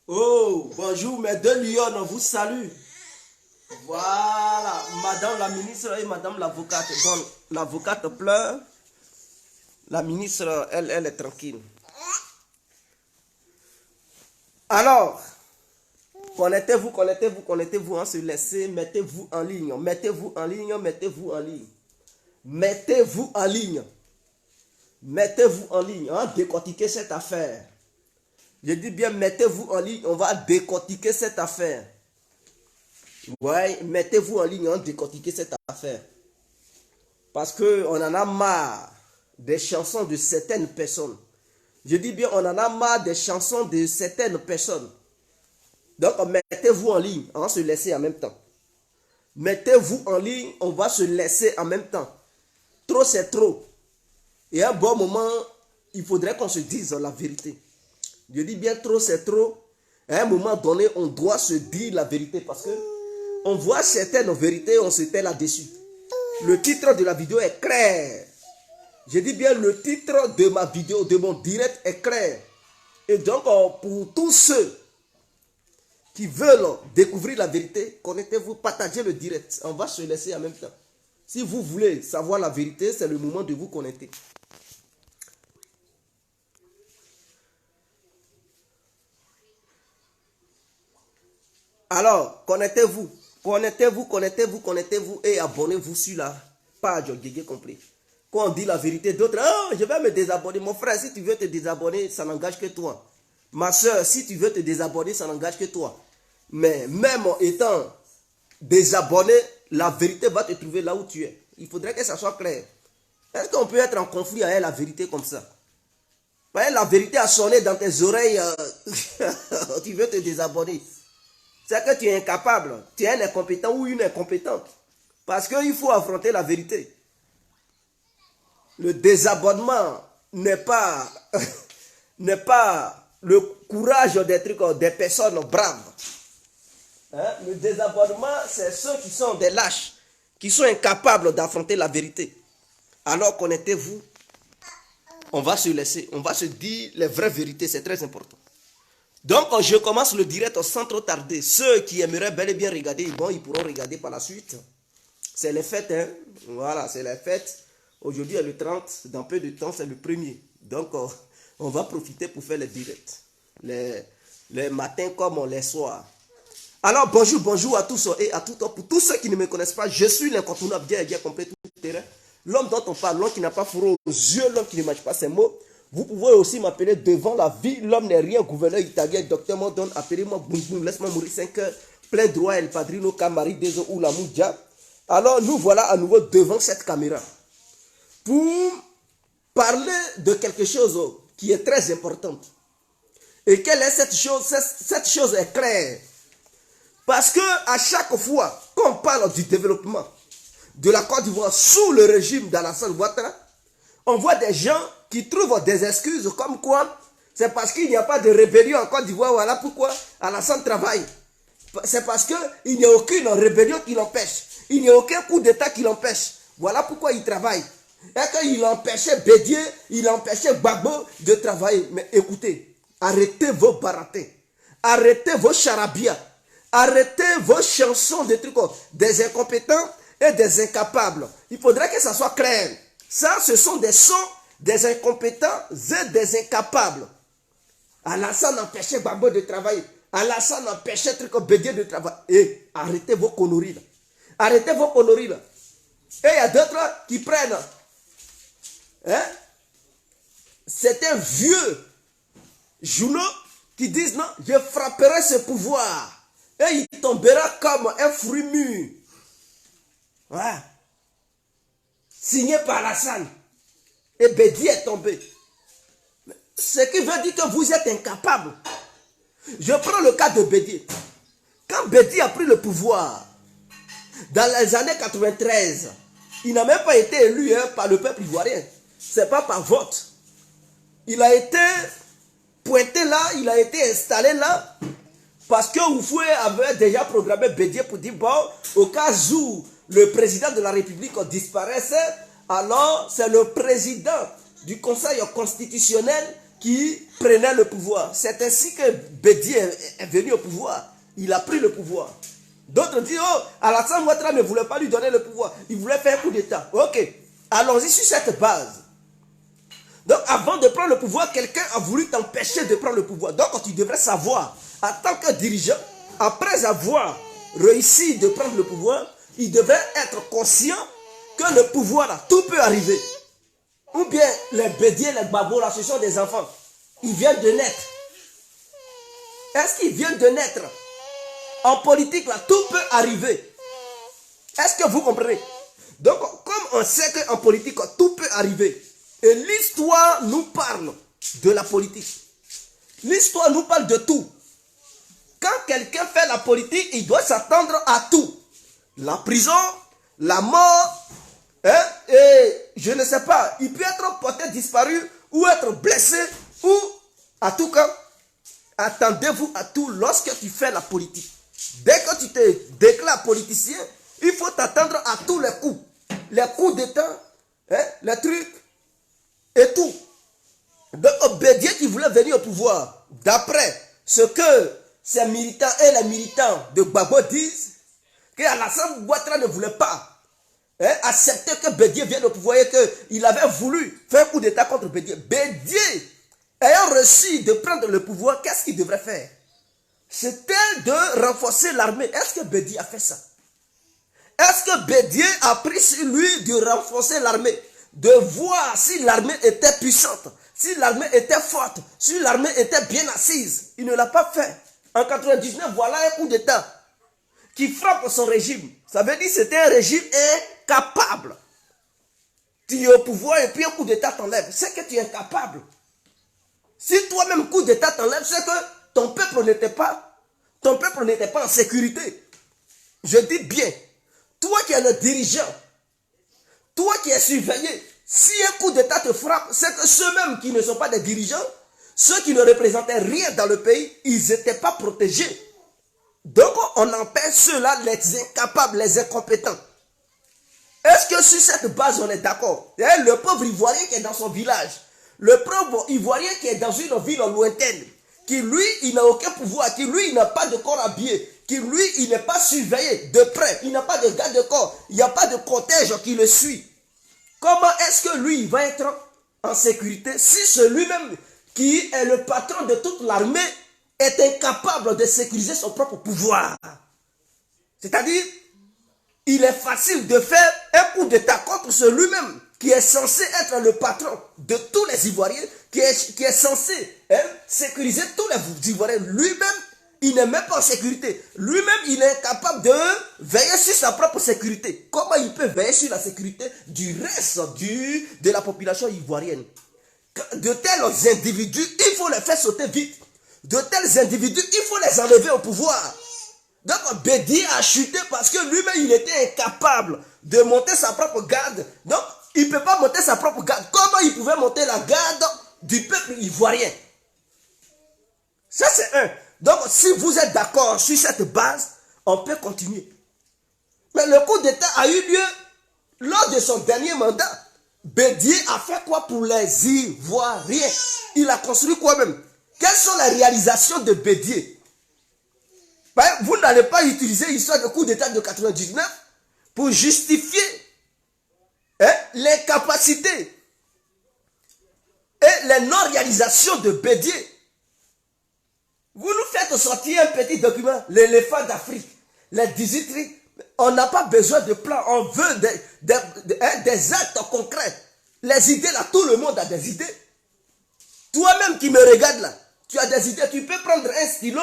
Oh, bonjour, mes deux lions, on vous salue. Voilà, madame la ministre et madame l'avocate. Donc, l'avocate pleure, la ministre, elle est tranquille. Alors, connectez-vous, hein, se laissez, mettez-vous en ligne, mettez-vous en ligne, mettez-vous en ligne. Mettez-vous en ligne. Mettez-vous en ligne, hein, décortiquez cette affaire. Je dis bien, mettez-vous en ligne, on va décortiquer cette affaire. Ouais, mettez-vous en ligne, on décortiquer cette affaire. Parce qu'on en a marre des chansons de certaines personnes. Je dis bien, on en a marre des chansons de certaines personnes. Donc, mettez-vous en ligne, on va se laisser en même temps. Mettez-vous en ligne, on va se laisser en même temps. Trop, c'est trop. Et à un bon moment, il faudrait qu'on se dise la vérité. Je dis bien trop, c'est trop. À un moment donné, on doit se dire la vérité parce que on voit certaines vérités, on se tait là-dessus. Le titre de la vidéo est clair. Je dis bien le titre de ma vidéo, de mon direct est clair. Et donc, pour tous ceux qui veulent découvrir la vérité, connectez-vous, partagez le direct. On va se laisser en même temps. Si vous voulez savoir la vérité, c'est le moment de vous connecter. Alors, connectez-vous. Connectez-vous et abonnez-vous sur la page Guégué Complet. Quand on dit la vérité, d'autres, oh, je vais me désabonner. Mon frère, si tu veux te désabonner, ça n'engage que toi. Ma soeur, si tu veux te désabonner, ça n'engage que toi. Mais même étant désabonné, la vérité va te trouver là où tu es. Il faudrait que ça soit clair. Est-ce qu'on peut être en conflit avec la vérité comme ça? La vérité a sonné dans tes oreilles. Tu veux te désabonner. C'est que tu es incapable, tu es un incompétent ou une incompétente. Parce qu'il faut affronter la vérité. Le désabonnement n'est pas, n'est pas le courage des trucs, des personnes braves. Hein? Le désabonnement, c'est ceux qui sont des lâches, qui sont incapables d'affronter la vérité. Alors connectez-vous, on va se laisser, on va se dire les vraies vérités, c'est très important. Donc, je commence le direct sans trop tarder. Ceux qui aimeraient bel et bien regarder, bon, ils pourront regarder par la suite. C'est les fêtes, hein. Voilà, c'est les fêtes. Aujourd'hui est le 30, dans peu de temps, c'est le 1er. Donc, on va profiter pour faire les directs. Les matins comme les soirs. Alors, bonjour à tous et à toutes. Pour tous ceux qui ne me connaissent pas, je suis l'incontournable, bien complet tout terrain. L'homme dont on parle, l'homme qui n'a pas fourreau aux yeux, l'homme qui ne mange pas ses mots. Vous pouvez aussi m'appeler devant la vie. L'homme n'est rien, gouverneur italien, docteur Mondon. Appelez-moi Boum Boum, laisse-moi mourir 5 heures. Plein droit, El Padrino, Camari, Dezo ou la Moudja. Alors nous voilà à nouveau devant cette caméra pour parler de quelque chose qui est très importante. Et quelle est cette chose? Cette chose est claire. Parce que à chaque fois qu'on parle du développement de la Côte d'Ivoire sous le régime d'Alassane Ouattara, on voit des gens qui trouvent des excuses comme quoi c'est parce qu'il n'y a pas de rébellion en Côte d'Ivoire, voilà pourquoi Alassane travaille. C'est parce qu'il n'y a aucune rébellion qui l'empêche. Il n'y a aucun coup d'état qui l'empêche. Voilà pourquoi il travaille. Et qu'il empêchait Bédié, il empêchait Gbagbo de travailler. Mais écoutez, arrêtez vos baratés. Arrêtez vos charabias. Arrêtez vos chansons de trucs, des incompétents et des incapables. Il faudrait que ça soit clair. Ça, ce sont des sons des incompétents et des incapables. Alassane empêchait Gbagbo de travailler. Alassane empêchait Bédié de travailler. Et arrêtez vos conneries là. Arrêtez vos conneries là. Et il y a d'autres qui prennent. Hein? C'est un vieux journaux qui disent non, je frapperai ce pouvoir. Et il tombera comme un fruit mûr. Voilà. Signé par Alassane. Et Bédié est tombé. Ce qui veut dire que vous êtes incapable. Je prends le cas de Bédié. Quand Bédié a pris le pouvoir, dans les années 93, il n'a même pas été élu par le peuple ivoirien. Ce n'est pas par vote. Il a été pointé là, il a été installé là, parce que Oufoué avait déjà programmé Bédié pour dire, bon, au cas où le président de la République disparaissait, alors c'est le président du Conseil constitutionnel qui prenait le pouvoir. C'est ainsi que Bédié est venu au pouvoir. Il a pris le pouvoir. D'autres disent, oh, Alassane Ouattara ne voulait pas lui donner le pouvoir. Il voulait faire un coup d'État. Ok, allons-y sur cette base. Donc avant de prendre le pouvoir, quelqu'un a voulu t'empêcher de prendre le pouvoir. Donc tu devrais savoir, en tant que dirigeant, après avoir réussi de prendre le pouvoir, il devrait être conscient que le pouvoir là, tout peut arriver. Ou bien les bédiers, les babos là, ce sont des enfants. Ils viennent de naître. Est-ce qu'ils viennent de naître? En politique là, tout peut arriver. Est-ce que vous comprenez? Donc comme on sait qu'en politique, tout peut arriver. Et l'histoire nous parle de la politique. L'histoire nous parle de tout. Quand quelqu'un fait la politique, il doit s'attendre à tout. La prison, la mort, hein, et je ne sais pas, il peut être porté disparu ou être blessé ou à tout cas, attendez-vous à tout lorsque tu fais la politique. Dès que tu te déclares politicien, il faut t'attendre à tous les coups d'État, hein, les trucs et tout. Donc Bédié qui voulait venir au pouvoir, d'après ce que ces militants et les militants de Gbagbo disent, que Alassane Ouattara ne voulait pas accepter que Bédié vienne au pouvoir et qu'il avait voulu faire un coup d'État contre Bédié. Bédié, ayant reçu de prendre le pouvoir, qu'est-ce qu'il devrait faire? C'était de renforcer l'armée. Est-ce que Bédié a fait ça? Est-ce que Bédié a pris sur lui de renforcer l'armée? De voir si l'armée était puissante, si l'armée était forte, si l'armée était bien assise. Il ne l'a pas fait. En 99, voilà un coup d'État qui frappe son régime. Ça veut dire que c'était un régime incapable. Tu es au pouvoir et puis un coup d'État t'enlève. C'est que tu es incapable. Si toi-même coup d'État t'enlève, c'est que ton peuple n'était pas en sécurité. Je dis bien, toi qui es le dirigeant, toi qui es surveillé, si un coup d'État te frappe, c'est que ceux-mêmes qui ne sont pas des dirigeants, ceux qui ne représentaient rien dans le pays, ils n'étaient pas protégés. Donc on empêche ceux-là, les incapables, les incompétents. Est-ce que sur cette base on est d'accord? Le pauvre Ivoirien qui est dans son village, le pauvre Ivoirien qui est dans une ville lointaine, qui lui, il n'a aucun pouvoir, qui lui, il n'a pas de corps habillé, qui lui, il n'est pas surveillé de près, il n'a pas de garde de corps, il n'y a pas de cortège qui le suit. Comment est-ce que lui, il va être en sécurité si celui-même qui est le patron de toute l'armée est incapable de sécuriser son propre pouvoir? C'est-à-dire, il est facile de faire un coup d'État contre celui-même qui est censé être le patron de tous les Ivoiriens, qui est censé sécuriser tous les Ivoiriens. Lui-même, il n'est même pas en sécurité. Lui-même, il est incapable de veiller sur sa propre sécurité. Comment il peut veiller sur la sécurité du reste de la population ivoirienne? De tels individus, il faut les faire sauter vite. De tels individus, il faut les enlever au pouvoir. Donc Bédié a chuté parce que lui-même, il était incapable de monter sa propre garde. Donc, il ne peut pas monter sa propre garde. Comment il pouvait monter la garde du peuple ivoirien? Ça, c'est un. Donc, si vous êtes d'accord sur cette base, on peut continuer. Mais le coup d'État a eu lieu lors de son dernier mandat. Bédié a fait quoi pour les Ivoiriens? Il a construit quoi même? Quelles sont les réalisations de Bédié? Vous n'allez pas utiliser l'histoire de coup d'État de 99 pour justifier les capacités et les non-réalisations de Bédié. Vous nous faites sortir un petit document, l'éléphant d'Afrique, les 18 on n'a pas besoin de plan, on veut des actes concrets. Les idées là, tout le monde a des idées. Toi-même qui me regardes là, tu as des idées, tu peux prendre un stylo,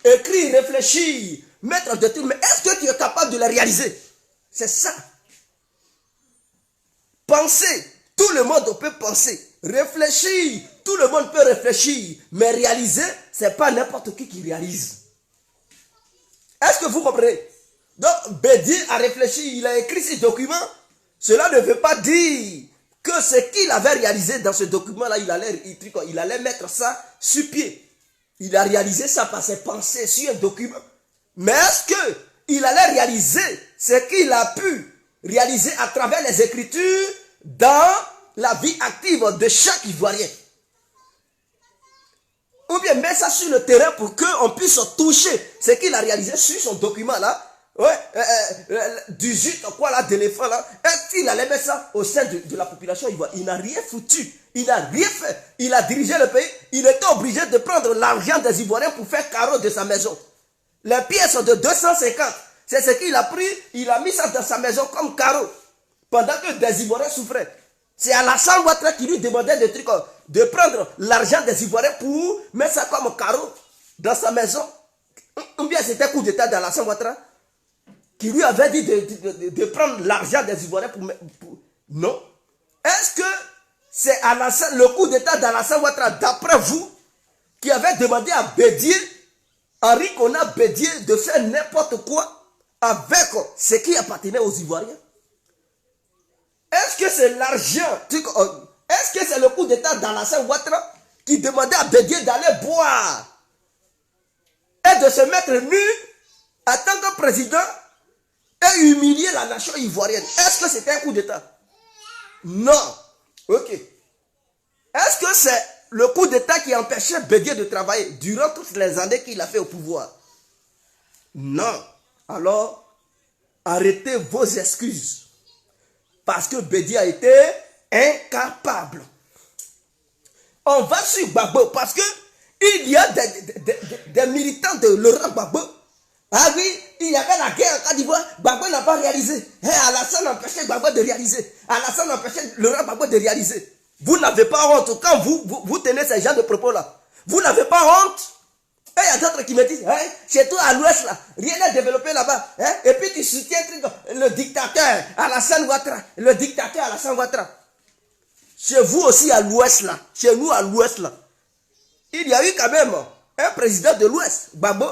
écrire, réfléchir, mettre des trucs, mais est-ce que tu es capable de les réaliser? C'est ça. Penser, tout le monde peut penser. Réfléchir, tout le monde peut réfléchir. Mais réaliser, ce n'est pas n'importe qui réalise. Est-ce que vous comprenez? Donc, Bédié a réfléchi, il a écrit ce document. Cela ne veut pas dire que ce qu'il avait réalisé dans ce document-là, il allait mettre ça sur pied. Il a réalisé ça par ses pensées sur un document. Mais est-ce qu'il allait réaliser ce qu'il a pu réaliser à travers les Écritures dans la vie active de chaque Ivoirien? Ou bien met ça sur le terrain pour qu'on puisse toucher ce qu'il a réalisé sur son document là. Ouais, 18 quoi là d'éléphants là. Est-ce qu'il allait mettre ça au sein de la population ivoirienne? Il n'a rien foutu. Il n'a rien fait. Il a dirigé le pays. Il était obligé de prendre l'argent des Ivoiriens pour faire carreau de sa maison. Les pièces de 250. C'est ce qu'il a pris. Il a mis ça dans sa maison comme carreau. Pendant que des Ivoiriens souffraient. C'est Alassane Ouattara qui lui demandait des trucs, de prendre l'argent des Ivoiriens pour mettre ça comme carreau dans sa maison. Ou bien c'était coup d'état d'Alassane Ouattara qui lui avait dit de prendre l'argent des Ivoiriens pour... Non. Est-ce que c'est le coup d'état d'Alassane Ouattara, d'après vous, qui avait demandé à Bédier, Henri Konan Bédier, de faire n'importe quoi avec ce qui appartenait aux Ivoiriens? Est-ce que c'est l'argent? Est-ce que c'est le coup d'état d'Alassane Ouattara qui demandait à Bédier d'aller boire et de se mettre nu en tant que président et humilier la nation ivoirienne? Est-ce que c'était un coup d'état? Non. Ok. Est-ce que c'est le coup d'état qui empêchait Bédier de travailler durant toutes les années qu'il a fait au pouvoir? Non. Alors, arrêtez vos excuses. Parce que Bédier a été incapable. On va sur Gbagbo parce que il y a des militants de Laurent Gbagbo. Ah oui, il y avait la guerre en Côte d'Ivoire. Gbagbo n'a pas réalisé. Alassane empêchait Gbagbo de réaliser. Alassane empêchait Laurent Gbagbo de réaliser. Vous n'avez pas honte quand vous tenez ces genres de propos-là. Vous n'avez pas honte. Et il y a d'autres qui me disent, hein, chez toi à l'ouest, là, rien n'est développé là-bas. Hein, et puis tu soutiens le dictateur Alassane Ouattara. Le dictateur Alassane Ouattara. Chez vous aussi à l'ouest, là, chez nous à l'ouest, là, il y a eu quand même un président de l'ouest, Gbagbo.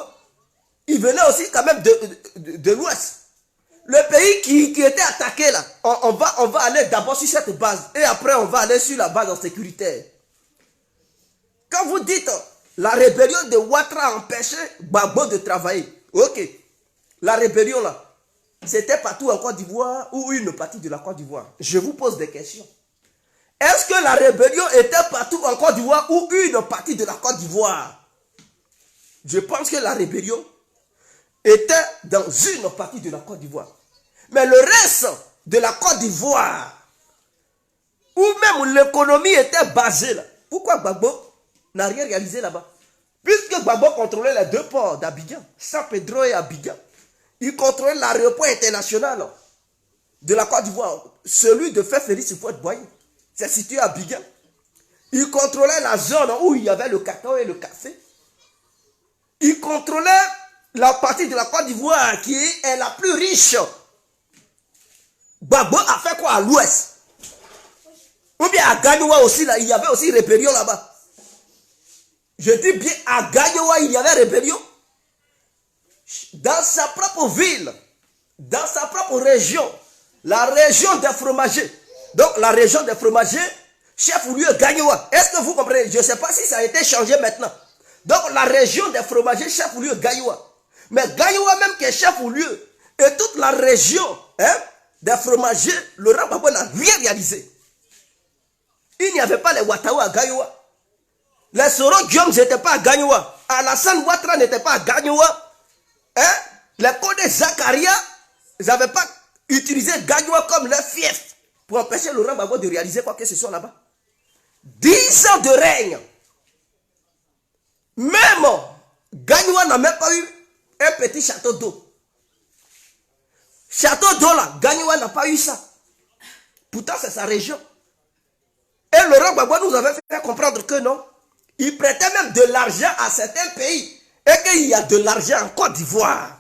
Il venait aussi quand même de l'ouest. Le pays qui était attaqué là, on va aller d'abord sur cette base. Et après on va aller sur la base en sécuritaire. Quand vous dites... La rébellion de Ouattara a empêché Gbagbo de travailler. Ok. La rébellion là, c'était partout en Côte d'Ivoire ou une partie de la Côte d'Ivoire? Je vous pose des questions. Est-ce que la rébellion était partout en Côte d'Ivoire ou une partie de la Côte d'Ivoire? Je pense que la rébellion était dans une partie de la Côte d'Ivoire. Mais le reste de la Côte d'Ivoire, où même l'économie était basée là, pourquoi Gbagbo n'a rien réalisé là-bas? Puisque Gbagbo contrôlait les deux ports d'Abidjan, San Pedro et Abidjan, il contrôlait l'aéroport international de la Côte d'Ivoire, celui de Félix Houphouët-Boigny, c'est situé à Abidjan. Il contrôlait la zone où il y avait le cacao et le café. Il contrôlait la partie de la Côte d'Ivoire qui est la plus riche. Gbagbo a fait quoi à l'ouest? Ou bien à Gagnoua aussi, là, il y avait aussi rébellion là-bas. Je dis bien, à Gagnoua, il y avait rébellion. Dans sa propre ville, dans sa propre région, la région des fromagers. Donc, la région des fromagers, chef-lieu Gagnoua. Est-ce que vous comprenez? Je ne sais pas si ça a été changé maintenant. Donc, la région des fromagers, chef-lieu Gagnoua. Mais Gagnoua même qui est chef-lieu, et toute la région des fromagers, Laurent Gbagbo n'a rien réalisé. Il n'y avait pas les Ouattara à Gagnoua. Les Soro Guillaume n'étaient pas à Gagnoua. Alassane Ouattara n'était pas à Gagnoua. Hein? Les Kodé Zakaria, ils n'avaient pas utilisé Gagnoua comme leur fief pour empêcher Laurent Gbagbo de réaliser quoi que ce soit là-bas. 10 ans de règne. Même Gagnoua n'a même pas eu un petit château d'eau. Château d'eau là, Gagnoua n'a pas eu ça. Pourtant c'est sa région. Et Laurent Gbagbo nous avait fait comprendre que non. Il prêtait même de l'argent à certains pays. Et qu'il y a de l'argent en Côte d'Ivoire.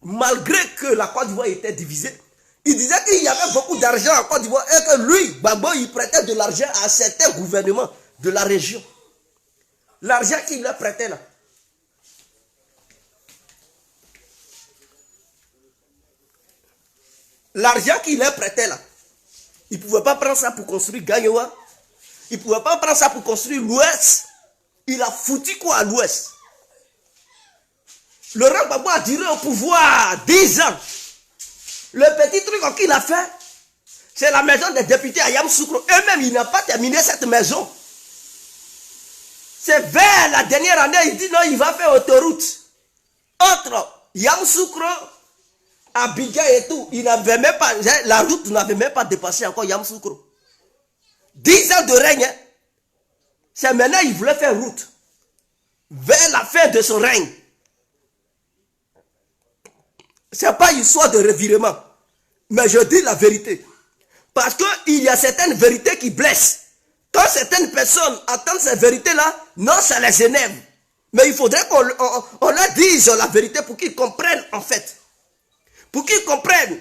Malgré que la Côte d'Ivoire était divisée. Il disait qu'il y avait beaucoup d'argent en Côte d'Ivoire. Et que lui, Gbagbo, il prêtait de l'argent à certains gouvernements de la région. L'argent qu'il leur prêtait là. L'argent qu'il leur prêtait là. Il ne pouvait pas prendre ça pour construire Gagnoua. Il ne pouvait pas prendre ça pour construire l'Ouest. Il a foutu quoi à l'Ouest? Laurent Gbagbo a duré au pouvoir 10 ans. Le petit truc qu'il a fait, c'est la maison des députés à Yamoussoukro. Et même, il n'a pas terminé cette maison. C'est vers la dernière année, il dit non, il va faire autoroute. Entre Yamoussoukro, Abidjan et tout, il n'avait même pas, la route n'avait même pas dépassé encore Yamoussoukro. 10 ans de règne, hein. C'est maintenant il voulait faire route. Vers la fin de son règne. C'est pas une histoire de revirement. Mais je dis la vérité. Parce qu'il y a certaines vérités qui blessent. Quand certaines personnes entendent ces vérités-là, non, ça les énerve. Mais il faudrait qu'on leur dise la vérité pour qu'ils comprennent en fait. Pour qu'ils comprennent.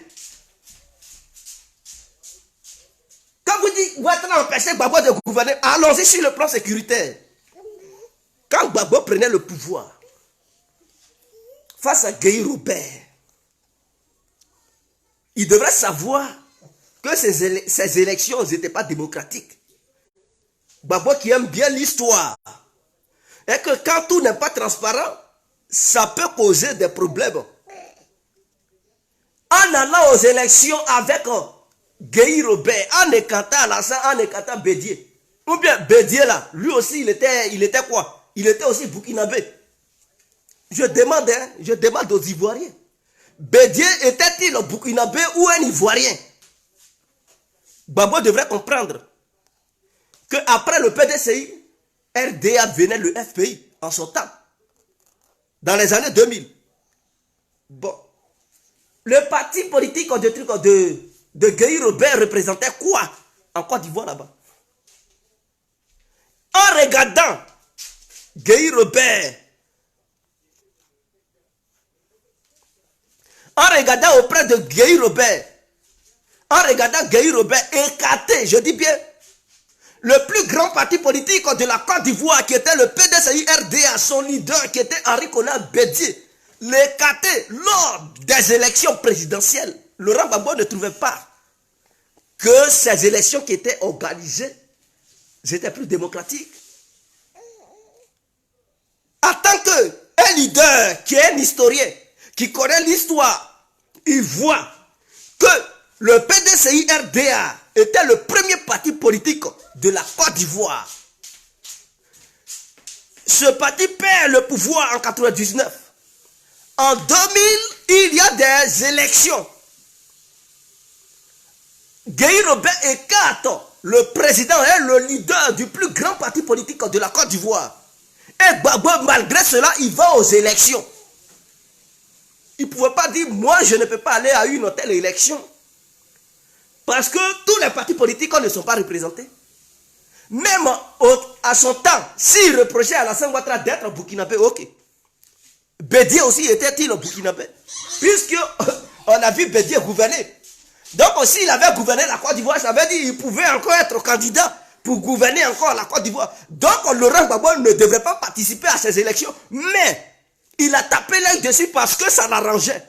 Quand vous dites, vous êtes empêché Gbagbo de gouverner, allons-y sur le plan sécuritaire. Quand Gbagbo prenait le pouvoir, face à Gueye Robert, il devrait savoir que ces élections n'étaient pas démocratiques. Gbagbo qui aime bien l'histoire, et que quand tout n'est pas transparent, ça peut causer des problèmes. En allant aux élections avec Gueye Robert, en écartant Alassane, en écartant Bédié, ou bien Bédié là, lui aussi il était quoi? Il était aussi burkinabé. Je demande aux Ivoiriens. Bédié était-il un burkinabé ou un Ivoirien? Gbagbo devrait comprendre qu'après le PDCI, RDA venait le FPI en son temps, dans les années 2000. Bon, le parti politique de Gueye Robert représentait quoi en Côte d'Ivoire là-bas? En regardant Gueye Robert, en regardant auprès de Gueye Robert, en regardant Gueye Robert écarté, je dis bien, le plus grand parti politique de la Côte d'Ivoire qui était le PDCI-RDA, son leader qui était Henri Konan Bédié, l'écarté lors des élections présidentielles. Laurent Gbagbo ne trouvait pas que ces élections qui étaient organisées étaient plus démocratiques. En tant qu'un leader qui est un historien, qui connaît l'histoire, il voit que le PDCI-RDA était le premier parti politique de la Côte d'Ivoire. Ce parti perd le pouvoir en 1999. En 2000, il y a des élections. Gueye Robert écarte le président et le leader du plus grand parti politique de la Côte d'Ivoire. Et Gbagbo, malgré cela, il va aux élections. Il ne pouvait pas dire, moi je ne peux pas aller à une telle élection. Parce que tous les partis politiques ne sont pas représentés. Même à son temps, s'il reprochait à Alassane Ouattara d'être burkinabé, ok. Bédié aussi était-il burkinabé? Puisqu'on a vu Bédié gouverner. Donc s'il avait gouverné la Côte d'Ivoire, ça veut dire qu'il pouvait encore être candidat pour gouverner encore la Côte d'Ivoire. Donc Laurent Gbagbo ne devrait pas participer à ces élections. Mais il a tapé l'œil dessus parce que ça l'arrangeait.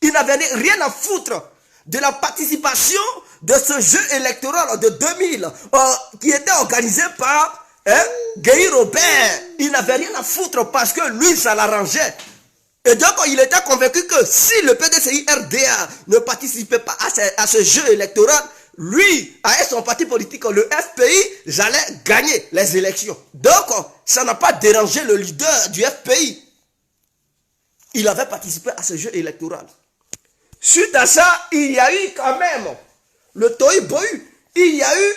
Il n'avait rien à foutre de la participation de ce jeu électoral de 2000 qui était organisé par Gueye Robert. Il n'avait rien à foutre parce que lui, ça l'arrangeait. Et donc, il était convaincu que si le PDCI-RDA ne participait pas à ce jeu électoral, lui, avec son parti politique, le FPI, j'allais gagner les élections. Donc, ça n'a pas dérangé le leader du FPI. Il avait participé à ce jeu électoral. Suite à ça, il y a eu quand même le tohu-bohu. Il y a eu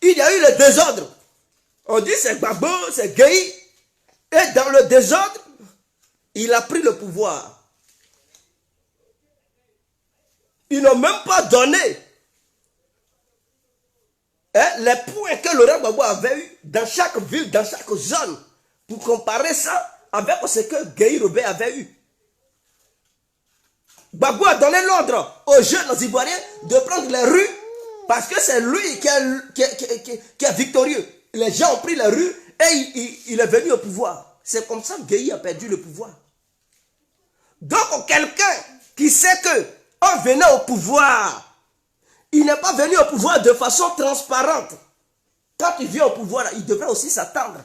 le désordre. On dit c'est Gbagbo, c'est Gueye. Et dans le désordre, il a pris le pouvoir. Ils n'ont même pas donné les points que Laurent Gbagbo avait eu dans chaque ville, dans chaque zone, pour comparer ça avec ce que Gueye Robert avait eu. Gbagbo a donné l'ordre aux jeunes Ivoiriens de prendre les rues parce que c'est lui qui est victorieux. Les gens ont pris les rues et il est venu au pouvoir. C'est comme ça que Gueye a perdu le pouvoir. Donc quelqu'un qui sait que en venant au pouvoir, il n'est pas venu au pouvoir de façon transparente. Quand il vient au pouvoir, il devrait aussi s'attendre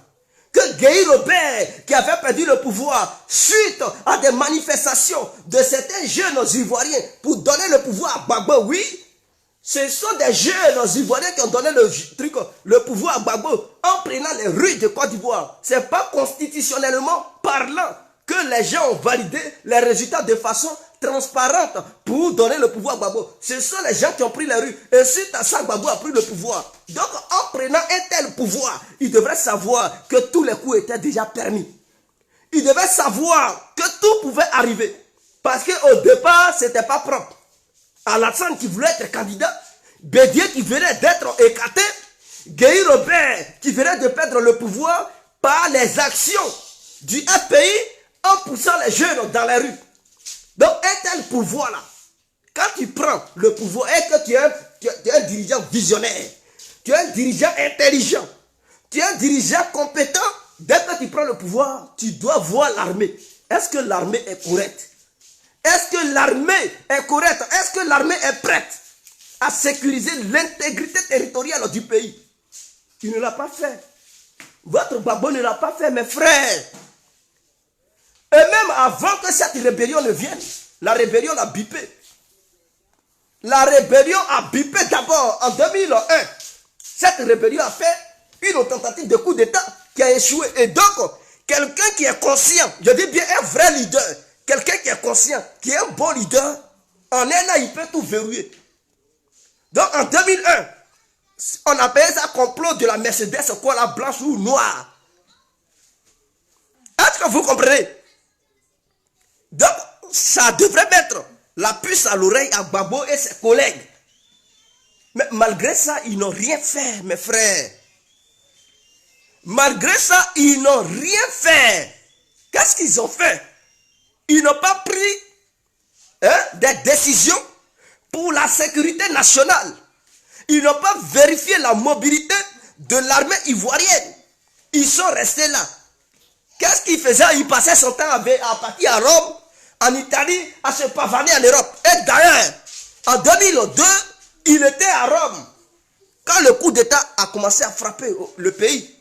que Gueye Robert, qui avait perdu le pouvoir suite à des manifestations de certains jeunes Ivoiriens pour donner le pouvoir à Gbagbo, oui, Ce sont des jeunes Ivoiriens qui ont donné le pouvoir à Gbagbo en prenant les rues de Côte d'Ivoire. Ce n'est pas constitutionnellement parlant que les gens ont validé les résultats de façon transparente pour donner le pouvoir à Gbagbo. Ce sont les gens qui ont pris les rues. Et suite à ça, Gbagbo a pris le pouvoir. Donc, en prenant un tel pouvoir, il devrait savoir que tous les coups étaient déjà permis. Il devait savoir que tout pouvait arriver. Parce qu'au départ, ce n'était pas propre. Alassane qui voulait être candidat, Bédié qui venait d'être écarté, Guéhi Robert qui venait de perdre le pouvoir par les actions du FPI en poussant les jeunes dans les rues. Donc un tel pouvoir-là, quand tu prends le pouvoir et que tu es un dirigeant visionnaire, tu es un dirigeant intelligent, tu es un dirigeant compétent, dès que tu prends le pouvoir, tu dois voir l'armée. Est-ce que l'armée est correcte? Est-ce que l'armée est correcte? Est-ce que l'armée est prête à sécuriser l'intégrité territoriale du pays? Il ne l'a pas fait. Votre Gbagbo ne l'a pas fait, mes frères. Et même avant que cette rébellion ne vienne, la rébellion a bipé. La rébellion a bipé d'abord en 2001. Cette rébellion a fait une tentative de coup d'État qui a échoué. Et donc, quelqu'un qui est conscient, je dis bien un vrai leader, quelqu'un qui est conscient, qui est un bon leader, en un an, il peut tout verrouiller. Donc, en 2001, on appelait ça complot de la Mercedes, quoi, la blanche ou noire. Est-ce que vous comprenez? Donc, ça devrait mettre la puce à l'oreille à Gbagbo et ses collègues. Mais malgré ça, ils n'ont rien fait, mes frères. Malgré ça, ils n'ont rien fait. Qu'est-ce qu'ils ont fait? Ils n'ont pas pris des décisions pour la sécurité nationale. Ils n'ont pas vérifié la mobilité de l'armée ivoirienne. Ils sont restés là. Qu'est-ce qu'ils faisaient? Ils passaient son temps à partir à Rome, en Italie, à se pavaner en Europe. Et d'ailleurs, en 2002, il était à Rome quand le coup d'État a commencé à frapper le pays.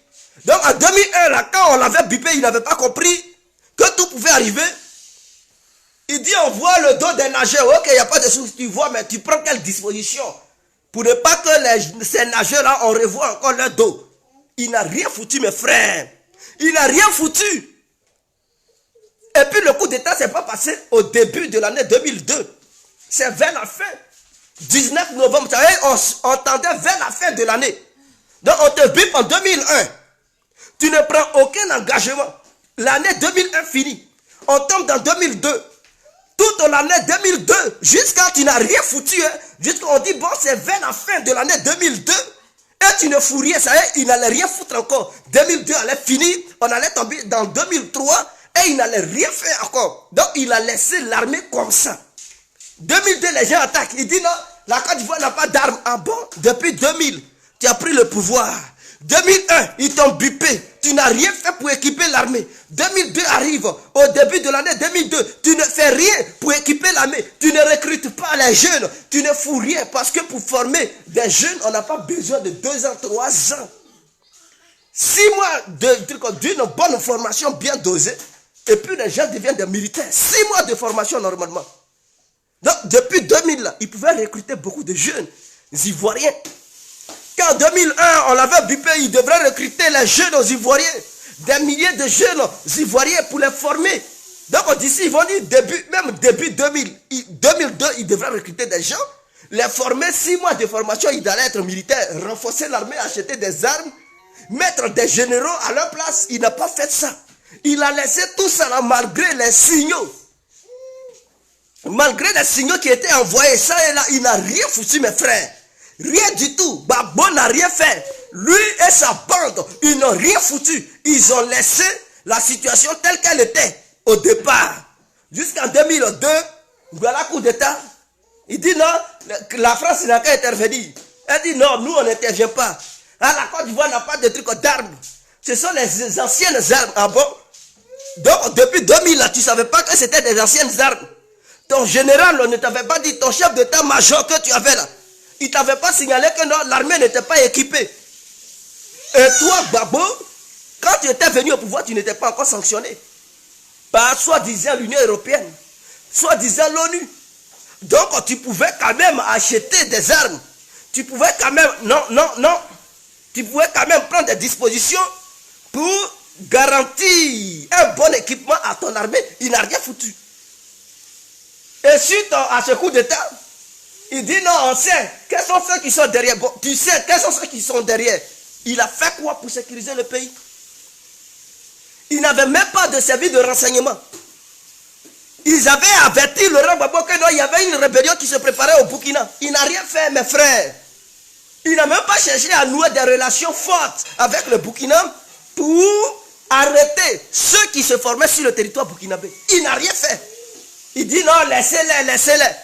Donc en 2001, là, quand on l'avait bipé, il n'avait pas compris que tout pouvait arriver. Il dit on voit le dos des nageurs. Ok, il n'y a pas de souci, tu vois, mais tu prends quelle disposition pour ne pas que ces nageurs-là, on revoit encore leur dos. Il n'a rien foutu, mes frères. Il n'a rien foutu. Et puis le coup d'État ne s'est pas passé au début de l'année 2002. C'est vers la fin. 19 novembre, on tendait vers la fin de l'année. Donc on te bipe en 2001. Tu ne prends aucun engagement. L'année 2001 finie. On tombe dans 2002. Toute l'année 2002, jusqu'à tu n'as rien foutu. Jusqu'à on dit, bon, c'est vers la fin de l'année 2002. Et tu ne fous rien, ça y est, il n'allait rien foutre encore. 2002 allait finir, on allait tomber dans 2003 et il n'allait rien faire encore. Donc il a laissé l'armée comme ça. 2002, les gens attaquent. Il dit non, la Côte d'Ivoire n'a pas d'armes. Ah bon? Depuis 2000, tu as pris le pouvoir. 2001, ils t'ont bipé. Tu n'as rien fait pour équiper l'armée. 2002 arrive. Au début de l'année 2002, tu ne fais rien pour équiper l'armée. Tu ne recrutes pas les jeunes. Tu ne fous rien parce que pour former des jeunes, on n'a pas besoin de 2 ans, 3 ans. 6 mois d'une bonne formation bien dosée. Et puis les gens deviennent des militaires. 6 mois de formation normalement. Donc depuis 2000, là, ils pouvaient recruter beaucoup de jeunes Ivoiriens. Quand en 2001, on l'avait bipé, il devrait recruter les jeunes Ivoiriens. Des milliers de jeunes Ivoiriens pour les former. Donc d'ici, ils vont dire, même début 2000, 2002, ils devraient recruter des gens, les former 6 mois de formation, ils allaient être militaires, renforcer l'armée, acheter des armes, mettre des généraux à leur place. Il n'a pas fait ça. Il a laissé tout ça là, malgré les signaux. Malgré les signaux qui étaient envoyés, ça et là, il n'a rien foutu, mes frères. Rien du tout. Gbagbo n'a rien fait. Lui et sa bande, ils n'ont rien foutu. Ils ont laissé la situation telle qu'elle était au départ. Jusqu'en 2002, voilà coup d'État. Il dit non, la France n'a qu'à intervenir. Elle dit non, nous on n'intervient pas. Ah, la Côte d'Ivoire n'a pas de trucs d'armes. Ce sont les anciennes armes. Ah bon? Donc depuis 2000, là, tu ne savais pas que c'était des anciennes armes. Ton général ne t'avait pas dit, ton chef d'état-major que tu avais là, il ne t'avait pas signalé que l'armée n'était pas équipée. Et toi, Gbagbo, quand tu étais venu au pouvoir, tu n'étais pas encore sanctionné par soi-disant l'Union européenne, soi-disant l'ONU. Donc tu pouvais quand même acheter des armes tu pouvais quand même, non, tu pouvais quand même prendre des dispositions pour garantir un bon équipement à ton armée. Il n'a rien foutu. Et suite à ce coup d'état, il dit non, on sait quels sont ceux qui sont derrière. Bon, tu sais quels sont ceux qui sont derrière. Il a fait quoi pour sécuriser le pays? Il n'avait même pas de service de renseignement. Ils avaient averti Laurent Gbagbo que non, il y avait une rébellion qui se préparait au Burkina. Il n'a rien fait, mes frères. Il n'a même pas cherché à nouer des relations fortes avec le Burkina pour arrêter ceux qui se formaient sur le territoire burkinabé. Il n'a rien fait. Il dit non, laissez-les, laissez-les.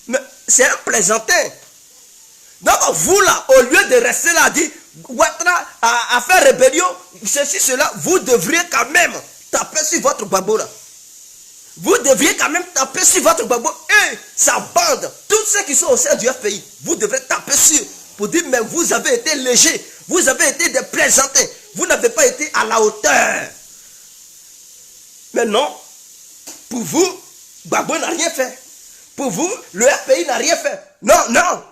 Mais c'est un plaisantin. Donc vous là, au lieu de rester là, dit Ouattara a fait rébellion, ceci, cela, vous devriez quand même taper sur votre Gbagbo là. Vous devriez quand même taper sur votre Gbagbo et sa bande, tous ceux qui sont au sein du FPI. Vous devrez taper sur pour dire mais vous avez été légers, vous avez été des plaisantins, vous n'avez pas été à la hauteur. Mais non, pour vous, Gbagbo n'a rien fait. Pour vous, le FPI n'a rien fait. Non, non.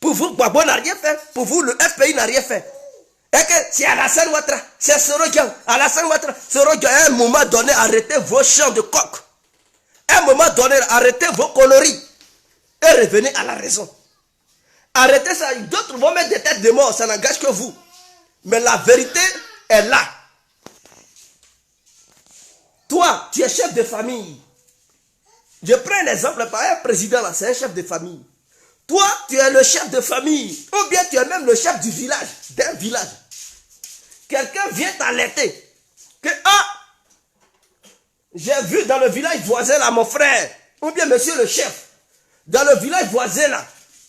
Pour vous, Gbagbo n'a rien fait. Pour vous, le FPI n'a rien fait. Et que c'est Alassane Ouattara, c'est Soro Diao. Alassane Ouattara, Soro Diao, à un moment donné, arrêtez vos chants de coq. À un moment donné, arrêtez vos conneries. Et revenez à la raison. Arrêtez ça. D'autres vont mettre des têtes de mort, ça n'engage que vous. Mais la vérité est là. Toi, tu es chef de famille. Je prends un exemple par un président là, c'est un chef de famille. Toi, tu es le chef de famille. Ou bien tu es même le chef du village, d'un village. Quelqu'un vient t'alerter. Que, j'ai vu dans le village voisin là, mon frère. Ou bien monsieur le chef. Dans le village voisin là,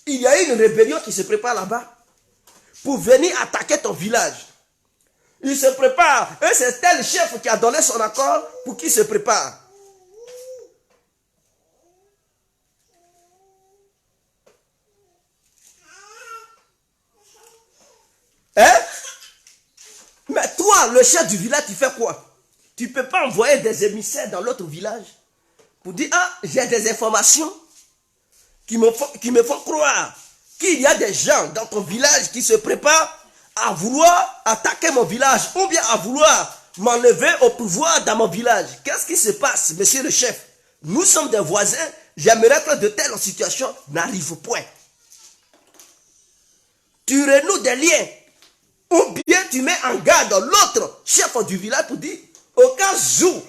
il y a une rébellion qui se prépare là-bas. Pour venir attaquer ton village. Il se prépare. Et c'est tel chef qui a donné son accord pour qu'il se prépare. Hein? Mais toi, le chef du village, tu fais quoi? Tu ne peux pas envoyer des émissaires dans l'autre village pour dire, j'ai des informations qui me font croire qu'il y a des gens dans ton village qui se préparent à vouloir attaquer mon village ou bien à vouloir m'enlever au pouvoir dans mon village. Qu'est-ce qui se passe, monsieur le chef? Nous sommes des voisins, j'aimerais que de telles situations n'arrivent point. Tu renoues des liens. Ou bien tu mets en garde l'autre chef du village pour dire, au cas où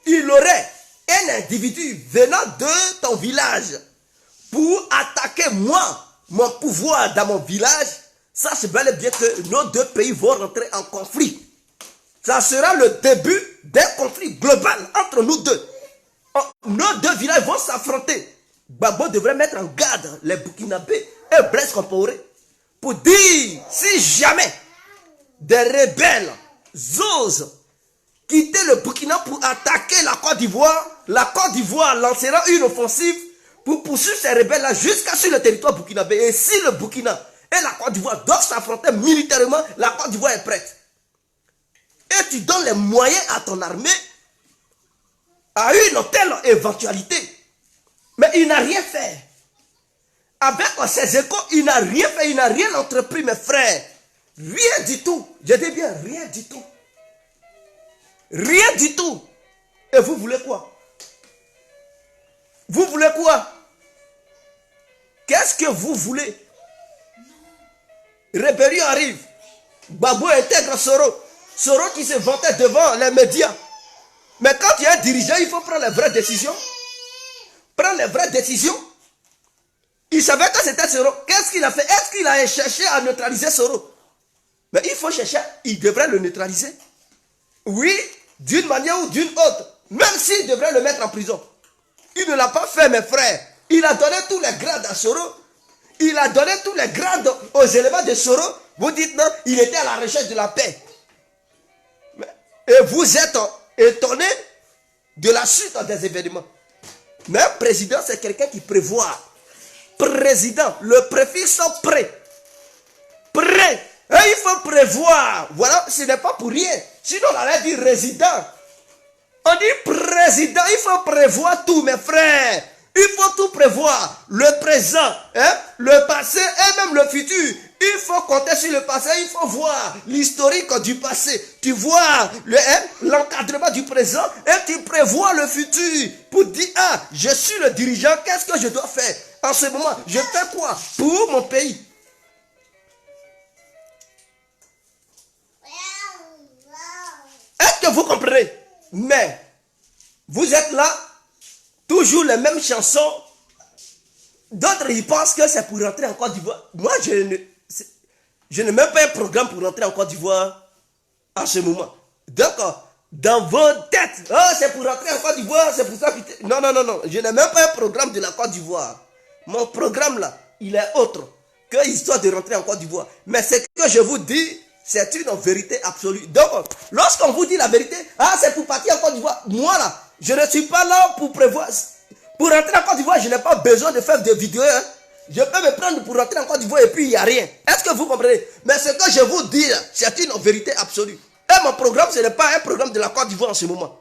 il aurait un individu venant de ton village pour attaquer moi, mon pouvoir dans mon village, sache bel et bien que nos deux pays vont rentrer en conflit. Ça sera le début d'un conflit global entre nous deux. Nos deux villages vont s'affronter. Gbagbo devrait mettre en garde les Burkinabés et Blaise Compaoré pour dire, si jamais des rebelles osent quitter le Burkina pour attaquer la Côte d'Ivoire lancera une offensive pour poursuivre ces rebelles-là jusqu'à sur le territoire burkinabé. Et si le Burkina et la Côte d'Ivoire doivent s'affronter militairement, la Côte d'Ivoire est prête. Et tu donnes les moyens à ton armée à une telle éventualité. Mais il n'a rien fait. Avec ses échos, il n'a rien fait, il n'a rien entrepris, mes frères. Rien du tout. Je dis bien, rien du tout. Rien du tout. Et vous voulez quoi? Vous voulez quoi? Qu'est-ce que vous voulez? Rébellion arrive. Gbagbo intègre Soro. Soro qui se vantait devant les médias. Mais quand tu es un dirigeant, il faut prendre les vraies décisions. Prendre les vraies décisions. Il savait que c'était Soro. Qu'est-ce qu'il a fait? Est-ce qu'il a cherché à neutraliser Soro? Mais il faut chercher, il devrait le neutraliser. Oui, d'une manière ou d'une autre. Même s'il devrait le mettre en prison. Il ne l'a pas fait, mes frères. Il a donné tous les grades à Soro. Il a donné tous les grades aux éléments de Soro. Vous dites non, il était à la recherche de la paix. Et vous êtes étonné de la suite des événements. Mais un président, c'est quelqu'un qui prévoit. Président, le préfixe prêt. Prêt. Et il faut prévoir. Voilà, ce n'est pas pour rien. Sinon, on allait dire résident. On dit président, il faut prévoir tout, mes frères. Il faut tout prévoir. Le présent, hein, le passé et même le futur. Il faut compter sur le passé. Il faut voir l'historique du passé. Tu vois l'encadrement du présent et tu prévois le futur. Pour dire, ah, je suis le dirigeant. Qu'est-ce que je dois faire? En ce moment, je fais quoi pour mon pays? Est-ce que vous comprenez? Mais, vous êtes là, toujours les mêmes chansons. D'autres, ils pensent que c'est pour rentrer en Côte d'Ivoire. Moi, je n'ai même pas un programme pour rentrer en Côte d'Ivoire en ce moment. Donc, dans vos têtes, oh, c'est pour rentrer en Côte d'Ivoire, c'est pour ça que... Non, non, non, non. Je n'ai même pas un programme de la Côte d'Ivoire. Mon programme là, il est autre que l'histoire de rentrer en Côte d'Ivoire. Mais ce que je vous dis, c'est une vérité absolue. Donc, lorsqu'on vous dit la vérité, ah, c'est pour partir en Côte d'Ivoire. Moi là, je ne suis pas là pour prévoir. Pour rentrer en Côte d'Ivoire, je n'ai pas besoin de faire des vidéos. Hein. Je peux me prendre pour rentrer en Côte d'Ivoire et puis il n'y a rien. Est-ce que vous comprenez? Mais ce que je vous dis, c'est une vérité absolue. Et mon programme, ce n'est pas un programme de la Côte d'Ivoire en ce moment.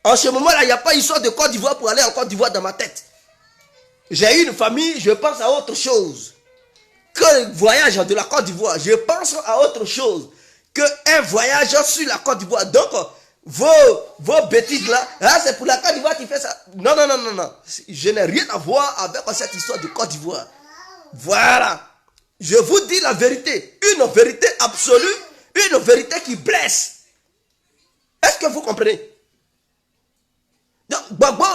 En ce moment-là, il n'y a pas histoire de Côte d'Ivoire pour aller en Côte d'Ivoire dans ma tête. J'ai une famille, je pense à autre chose que le voyage de la Côte d'Ivoire. Je pense à autre chose que un voyage sur la Côte d'Ivoire. Donc, vos bêtises là, hein, c'est pour la Côte d'Ivoire qui fait ça. Non, non, non, non, non. Je n'ai rien à voir avec cette histoire de Côte d'Ivoire. Voilà. Je vous dis la vérité. Une vérité absolue. Une vérité qui blesse. Est-ce que vous comprenez? Donc, Gbagbo,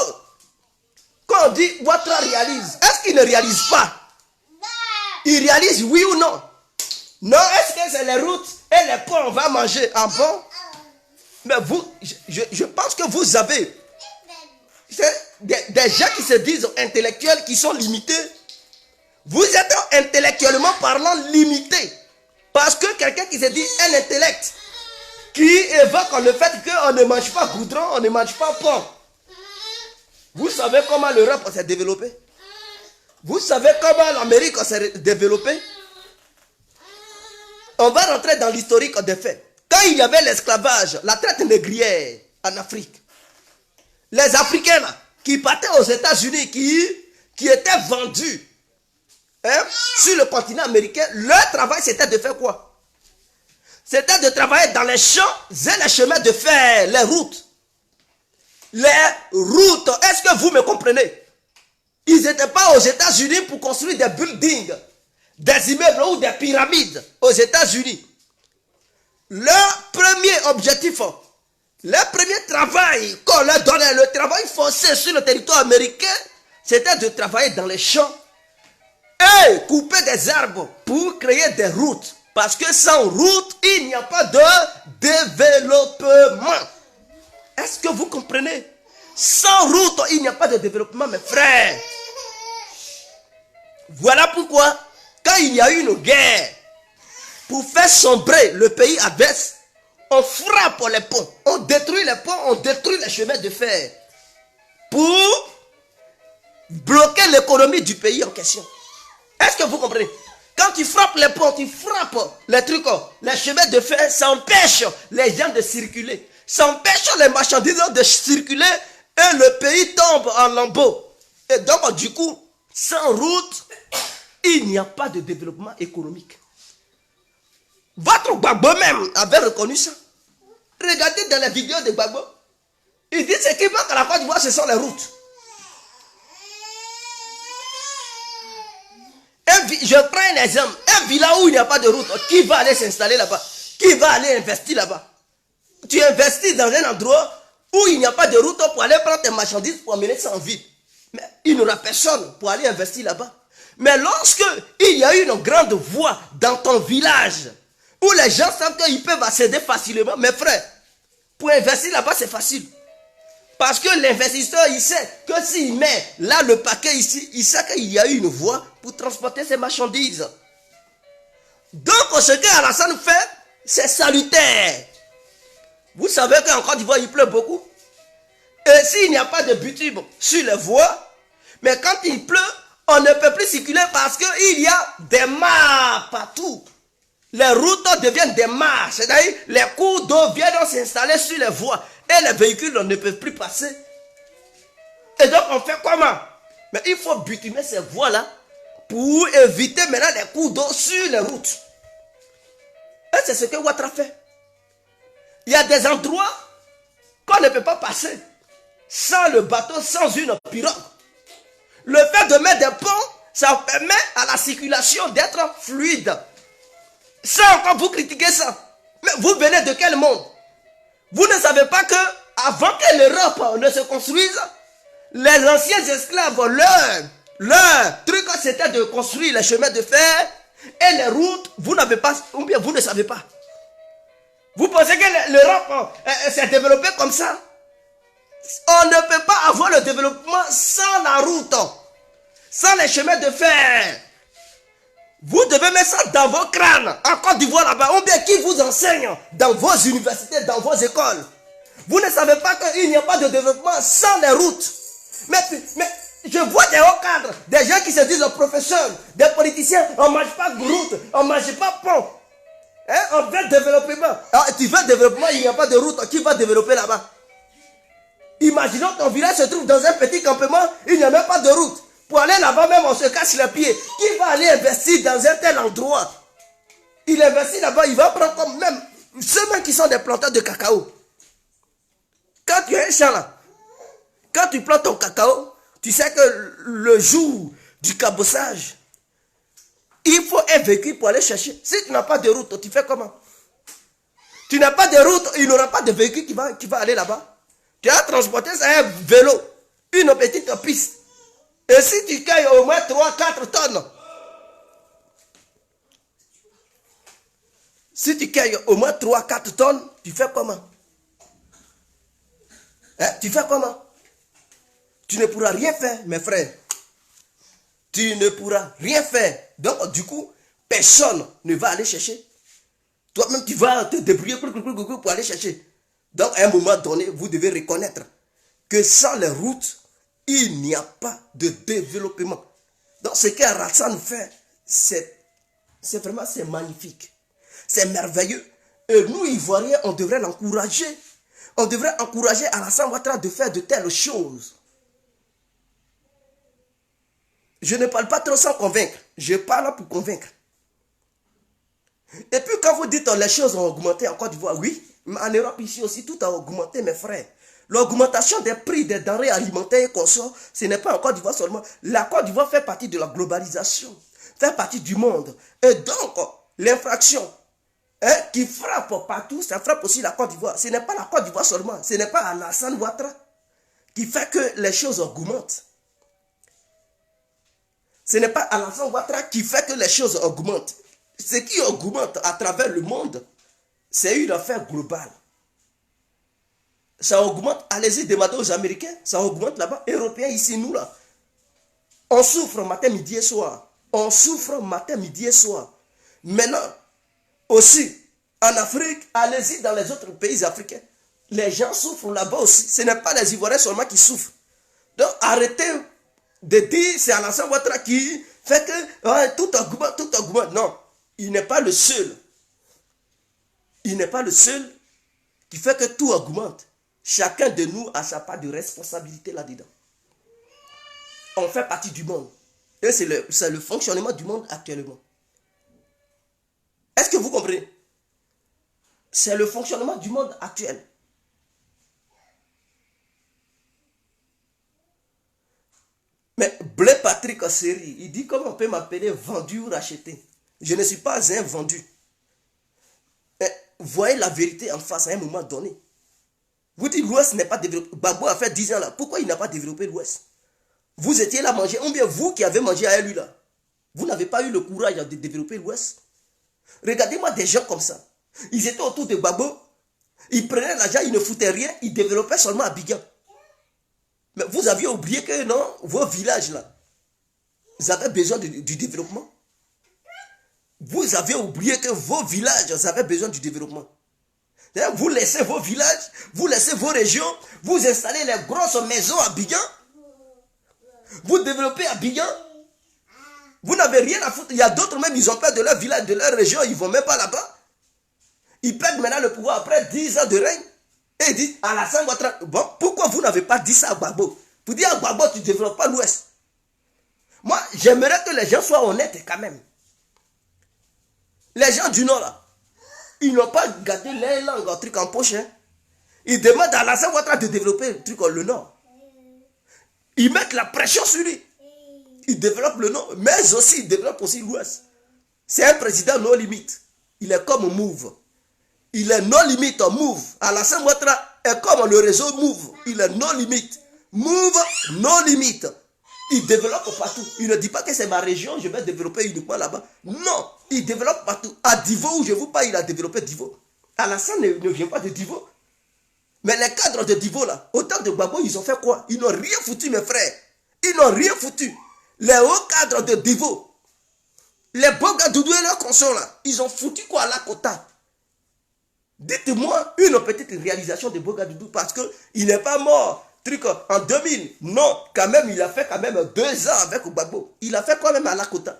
quand on dit Ouattara réalise, est-ce qu'il ne réalise pas? Il réalise oui ou non? Non, est-ce que c'est les routes et les ponts on va manger en bon? Mais vous, je pense que vous avez des gens qui se disent intellectuels qui sont limités. Vous êtes intellectuellement parlant limité. Parce que quelqu'un qui se dit un intellect, qui évoque le fait qu'on ne mange pas goudron, on ne mange pas pont. Vous savez comment l'Europe s'est développée? Vous savez comment l'Amérique s'est développée? On va rentrer dans l'historique des faits. Quand il y avait l'esclavage, la traite négrière en Afrique, les Africains là, qui partaient aux États-Unis, qui étaient vendus sur le continent américain, leur travail c'était de faire quoi? C'était de travailler dans les champs et les chemins de fer, les routes. Les routes, est-ce que vous me comprenez? Ils n'étaient pas aux États-Unis pour construire des buildings, des immeubles ou des pyramides aux États-Unis. Leur premier objectif, leur premier travail qu'on leur donnait, le travail forcé sur le territoire américain, c'était de travailler dans les champs et couper des arbres pour créer des routes. Parce que sans route, il n'y a pas de développement. Est-ce que vous comprenez? Sans route, il n'y a pas de développement, mes frères. Voilà pourquoi, quand il y a eu une guerre, pour faire sombrer le pays adverse, on frappe les ponts, on détruit les ponts, on détruit les chemins de fer pour bloquer l'économie du pays en question. Est-ce que vous comprenez? Quand tu frappes les ponts, tu frappes les trucs, les chemins de fer, ça empêche les gens de circuler, ça empêche les marchandises de circuler et le pays tombe en lambeaux. Et donc du coup, sans route, il n'y a pas de développement économique. Votre Gbagbo même avait reconnu ça. Regardez dans les vidéos de Gbagbo. Il dit ce qui manque à la Côte d'Ivoire, ce sont les routes. Je prends un exemple. Un village où il n'y a pas de route, qui va aller s'installer là-bas? Qui va aller investir là-bas? Tu investis dans un endroit où il n'y a pas de route pour aller prendre tes marchandises pour amener ça en ville. Mais il n'y aura personne pour aller investir là-bas. Mais lorsque il y a une grande voie dans ton village, où les gens savent qu'ils peuvent accéder facilement, mes frères, pour investir là-bas, c'est facile. Parce que l'investisseur, il sait que s'il met là le paquet ici, il sait qu'il y a une voie pour transporter ses marchandises. Donc, ce qu'Alassane fait, c'est salutaire. Vous savez qu'en Côte d'Ivoire, il pleut beaucoup. Et s'il n'y a pas de bitume sur les voies, mais quand il pleut, on ne peut plus circuler parce qu'il y a des mares partout. Les routes deviennent des mares, c'est-à-dire les cours d'eau viennent s'installer sur les voies et les véhicules ne peuvent plus passer. Et donc on fait comment? Mais il faut bitumer ces voies-là pour éviter maintenant les coups d'eau sur les routes. Et c'est ce que Ouattara fait. Il y a des endroits qu'on ne peut pas passer sans le bateau, sans une pirogue. Le fait de mettre des ponts, ça permet à la circulation d'être fluide. Ça encore, vous critiquez ça. Mais vous venez de quel monde? Vous ne savez pas que avant que l'Europe ne se construise, les anciens esclaves, leur truc, c'était de construire les chemins de fer et les routes. Vous n'avez pas, ou bien vous ne savez pas. Vous pensez que l'Europe s'est développée comme ça? On ne peut pas avoir le développement sans la route, sans les chemins de fer. Vous devez mettre ça dans vos crânes, en Côte d'Ivoire là-bas, ou bien qui vous enseigne dans vos universités, dans vos écoles. Vous ne savez pas qu'il n'y a pas de développement sans les routes. Mais je vois des hauts cadres, des gens qui se disent professeurs, des politiciens, on ne mange pas de route, on ne mange pas de pont. Hein? On veut développement. Alors, tu veux développement, il n'y a pas de route, qui va développer là-bas? Imaginons ton village se trouve dans un petit campement, il n'y a même pas de route. Pour aller là-bas même, on se casse les pieds. Qui va aller investir dans un tel endroit? Il investit là-bas, il va prendre comme même ceux-mêmes qui sont des planteurs de cacao. Quand tu as un champ là, quand tu plantes ton cacao, tu sais que le jour du cabossage, il faut un véhicule pour aller chercher. Si tu n'as pas de route, tu fais comment? Tu n'as pas de route, il n'y aura pas de véhicule qui va aller là-bas. Tu as transporté ça un vélo, une petite piste. Et si tu cueilles au moins 3-4 tonnes, si tu cueilles au moins 3-4 tonnes, tu fais comment? Hein? Tu fais comment? Tu ne pourras rien faire, mes frères. Tu ne pourras rien faire. Donc, du coup, personne ne va aller chercher. Toi-même, tu vas te débrouiller pour aller chercher. Donc, à un moment donné, vous devez reconnaître que sans les routes, il n'y a pas de développement. Donc, ce qu'Alassane fait, c'est vraiment magnifique. C'est merveilleux. Et nous, Ivoiriens, on devrait l'encourager. On devrait encourager Alassane Ouattara de faire de telles choses. Je ne parle pas trop sans convaincre. Je parle pour convaincre. Et puis quand vous dites les choses ont augmenté en Côte d'Ivoire, oui, mais en Europe ici aussi, tout a augmenté, mes frères. L'augmentation des prix des denrées alimentaires et consorts, ce n'est pas en Côte d'Ivoire seulement. La Côte d'Ivoire fait partie de la globalisation, fait partie du monde. Et donc, l'infraction qui frappe partout, ça frappe aussi la Côte d'Ivoire. Ce n'est pas la Côte d'Ivoire seulement, ce n'est pas Alassane Ouattara qui fait que les choses augmentent. Ce n'est pas Alassane Ouattara qui fait que les choses augmentent. Ce qui augmente à travers le monde, c'est une affaire globale. Ça augmente, allez-y, demandez aux Américains, ça augmente là-bas, Européens, ici, nous là. On souffre matin, midi et soir. On souffre matin, midi et soir. Maintenant, aussi, en Afrique, allez-y dans les autres pays africains. Les gens souffrent là-bas aussi. Ce n'est pas les Ivoiriens seulement qui souffrent. Donc, arrêtez de dire c'est Alassane Ouattara qui fait que tout augmente. Non, il n'est pas le seul. Il n'est pas le seul qui fait que tout augmente. Chacun de nous a sa part de responsabilité là-dedans. On fait partie du monde. Et c'est le fonctionnement du monde actuellement. Est-ce que vous comprenez? C'est le fonctionnement du monde actuel. Mais Blaise Patrick Seri, il dit comment on peut m'appeler vendu ou racheté. Je ne suis pas un vendu. Et voyez la vérité en face à un moment donné. Vous dites l'Ouest n'est pas développé. Gbagbo a fait 10 ans là. Pourquoi il n'a pas développé l'Ouest? Vous étiez là manger, ou bien vous qui avez mangé à lui là. Vous n'avez pas eu le courage de développer l'Ouest. Regardez-moi des gens comme ça. Ils étaient autour de Gbagbo. Ils prenaient l'argent, ils ne foutaient rien. Ils développaient seulement Abidjan. Mais vous aviez oublié que non, vos villages là, vous avez besoin du développement. Vous avez oublié que vos villages, vous avez besoin du développement. Vous laissez vos villages, vous laissez vos régions, vous installez les grosses maisons à Abidjan. Vous développez Abidjan. Vous n'avez rien à foutre. Il y a d'autres même, ils ont peur de leur village, de leur région, ils ne vont même pas là-bas. Ils perdent maintenant le pouvoir après 10 ans de règne. Et ils disent, Alassane Ouattara, bon, pourquoi vous n'avez pas dit ça à Gbagbo? Vous dites à Gbagbo, tu ne développes pas l'Ouest. Moi, j'aimerais que les gens soient honnêtes quand même. Les gens du Nord, là, ils n'ont pas gardé les langues en truc en poche. Hein. Ils demandent à Alassane Ouattara de développer le truc le Nord. Ils mettent la pression sur lui. Ils développent le Nord, mais aussi ils développent aussi l'Ouest. C'est un président non limite. Il est comme Move. Il est non limite en Move. Alassane Ouattara est comme le réseau Move. Il est non limite. Move, non limite. Il développe partout. Il ne dit pas que c'est ma région, je vais développer uniquement là-bas. Non, il développe partout. À Divo, où je vous parle, il a développé Divo. Alassane ne vient pas de Divo. Mais les cadres de Divo, là, autant de Gbagbo, ils ont fait quoi? Ils n'ont rien foutu, mes frères. Ils n'ont rien foutu. Les hauts cadres de Divo, les Bogadoudou et leurs consorts, là, ils ont foutu quoi à la Kota? Dites-moi une petite réalisation de Bogadoudou, parce qu'il n'est pas mort. Truc en 2000, non, quand même, il a fait quand même 2 ans avec Gbagbo. Il a fait quoi même à Lakota?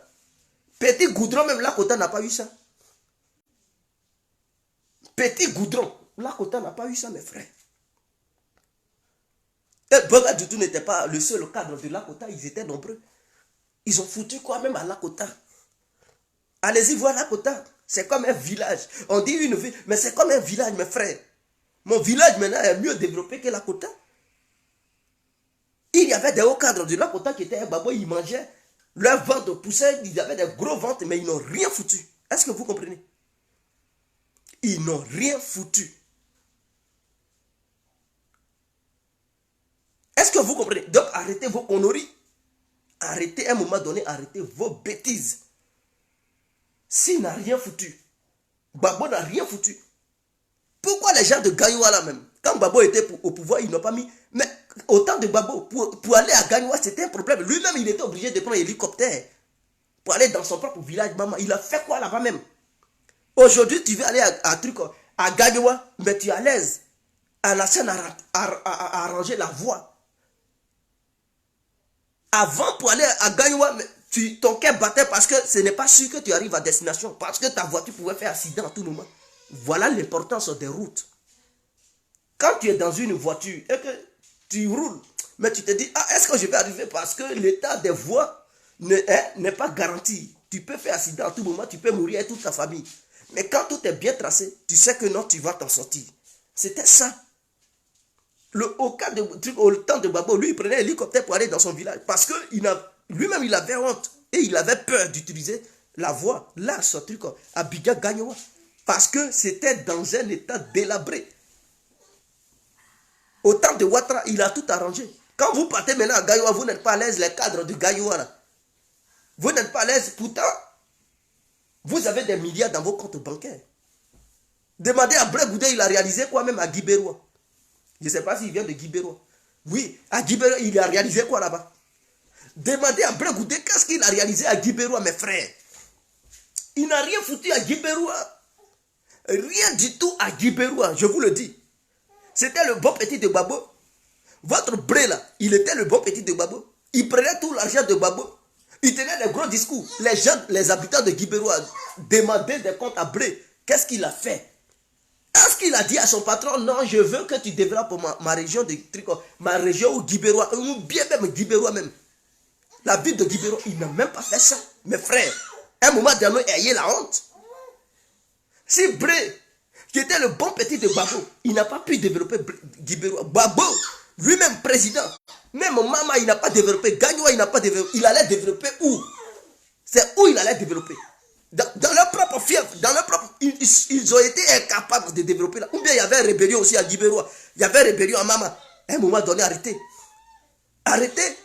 Petit goudron, même Lakota n'a pas eu ça. Petit goudron, Lakota n'a pas eu ça, mes frères. Et Bogadoudou n'était pas le seul cadre de Lakota, ils étaient nombreux. Ils ont foutu quoi même à Lakota? Allez-y voir Lakota, c'est comme un village. On dit une ville, mais c'est comme un village, mes frères. Mon village maintenant est mieux développé que Lakota. Il y avait des hauts cadres de Lakota qui étaient un Gbagbo, ils mangeaient, leur ventre poussait, ils avaient des gros ventres, mais ils n'ont rien foutu. Est-ce que vous comprenez? Ils n'ont rien foutu. Est-ce que vous comprenez? Donc arrêtez vos conneries. Arrêtez à un moment donné, arrêtez vos bêtises. S'il n'a rien foutu, Gbagbo n'a rien foutu. Pourquoi les gens de Gagnoua là même, quand Gbagbo était au pouvoir, ils n'ont pas mis... Mais autant de Gbagbo, pour aller à Gagnoua, c'était un problème. Lui-même, il était obligé de prendre un hélicoptère pour aller dans son propre village. Maman, il a fait quoi là-bas même? Aujourd'hui, tu veux aller à Gagnoua, mais tu es à l'aise. Alassane a arrangé la voie. Avant, pour aller à Gagnoua, ton cœur battait parce que ce n'est pas sûr que tu arrives à destination. Parce que ta voiture pouvait faire accident à tout moment. Voilà l'importance des routes. Quand tu es dans une voiture et que tu roules, mais tu te dis, ah, est-ce que je vais arriver? Parce que l'état des voies n'est pas garanti. Tu peux faire accident à tout moment, tu peux mourir avec toute ta famille. Mais quand tout est bien tracé, tu sais que non, tu vas t'en sortir. C'était ça. Au temps de Gbagbo, lui, il prenait l'hélicoptère pour aller dans son village. Parce que lui-même, il avait honte. Et il avait peur d'utiliser la voie, là, ce truc, à Biga Gagnoua. Parce que c'était dans un état délabré. Au temps de Ouattara, il a tout arrangé. Quand vous partez maintenant à Gagnoua, vous n'êtes pas à l'aise, les cadres de Gagnoua, là. Vous n'êtes pas à l'aise, pourtant, vous avez des milliards dans vos comptes bancaires. Demandez à Blé Goudé, il a réalisé quoi même à Guibérois. Je ne sais pas s'il vient de Guibérois. Oui, à Guibérois, il a réalisé quoi là-bas? Demandez à Blé Goudé, qu'est-ce qu'il a réalisé à Guibérois, mes frères? Il n'a rien foutu à Guibérois. Rien du tout à Guibérois, je vous le dis. C'était le bon petit de Gbagbo. Votre Blé là, il était le bon petit de Gbagbo. Il prenait tout l'argent de Gbagbo. Il tenait des gros discours. Les gens, les habitants de Guibérois demandaient des comptes à Blé. Qu'est-ce qu'il a fait? Est-ce qu'il a dit à son patron, non, je veux que tu développes ma région de Tricot, ma région ou Guibérois, ou bien même Guibérois même. La ville de Guibérois, il n'a même pas fait ça. Mes frères, à un moment donné, ayez la honte. Si Blé, qui était le bon petit de Gbagbo, il n'a pas pu développer Guibérois. Gbagbo, lui-même président, même Mama, il n'a pas développé. Gagnoua, il n'a pas développé. Il allait développer où? C'est où il allait développer? Dans leur propre fief, dans leur propre... Ils ont été incapables de développer là. Ou bien il y avait une rébellion aussi à Guibérois. Il y avait une rébellion à Mama. À un moment donné, arrêtez. Arrêtez.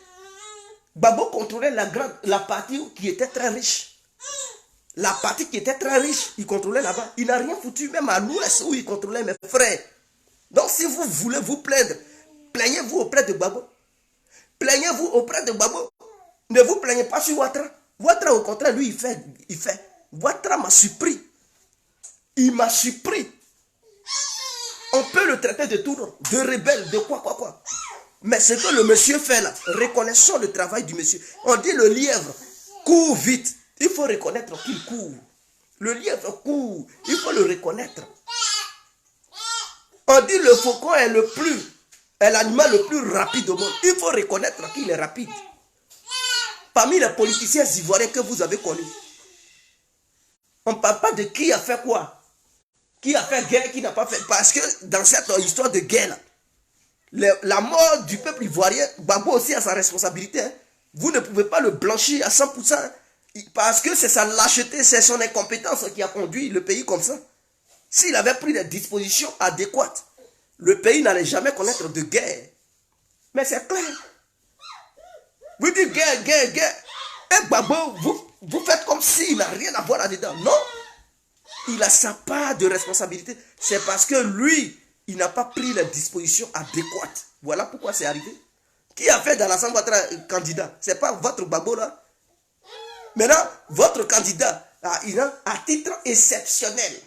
Gbagbo contrôlait la partie qui était très riche. La partie qui était très riche, il contrôlait là-bas. Il n'a rien foutu, même à l'ouest où il contrôlait mes frères. Donc si vous voulez vous plaindre, plaignez-vous auprès de Gbagbo. Plaignez-vous auprès de Gbagbo. Ne vous plaignez pas sur Ouattara. Ouattara, au contraire, lui, il fait. Ouattara m'a surpris. Il m'a surpris. On peut le traiter de tout, de rebelle, de quoi. Mais ce que le monsieur fait là, reconnaissons le travail du monsieur. On dit le lièvre court vite. Il faut reconnaître qu'il court. Le lièvre court. Il faut le reconnaître. On dit le faucon est l'animal le plus rapide au monde. Il faut reconnaître qu'il est rapide. parmi les politiciens ivoiriens que vous avez connus, on ne parle pas de qui a fait quoi. Qui a fait guerre, qui n'a pas fait. Parce que dans cette histoire de guerre, la mort du peuple ivoirien, Gbagbo aussi a sa responsabilité. Hein. Vous ne pouvez pas le blanchir à 100%. Parce que c'est sa lâcheté, c'est son incompétence qui a conduit le pays comme ça. S'il avait pris des dispositions adéquates, le pays n'allait jamais connaître de guerre. Mais c'est clair. Vous dites guerre, guerre, guerre. Et Gbagbo, vous faites comme s'il n'a rien à voir là-dedans. Non. Il a sa part de responsabilité. C'est parce que lui, il n'a pas pris les dispositions adéquates. Voilà pourquoi c'est arrivé. Qui a fait dans l'Assemblée votre candidat? Ce n'est pas votre Gbagbo là. Maintenant, votre candidat, à titre exceptionnel,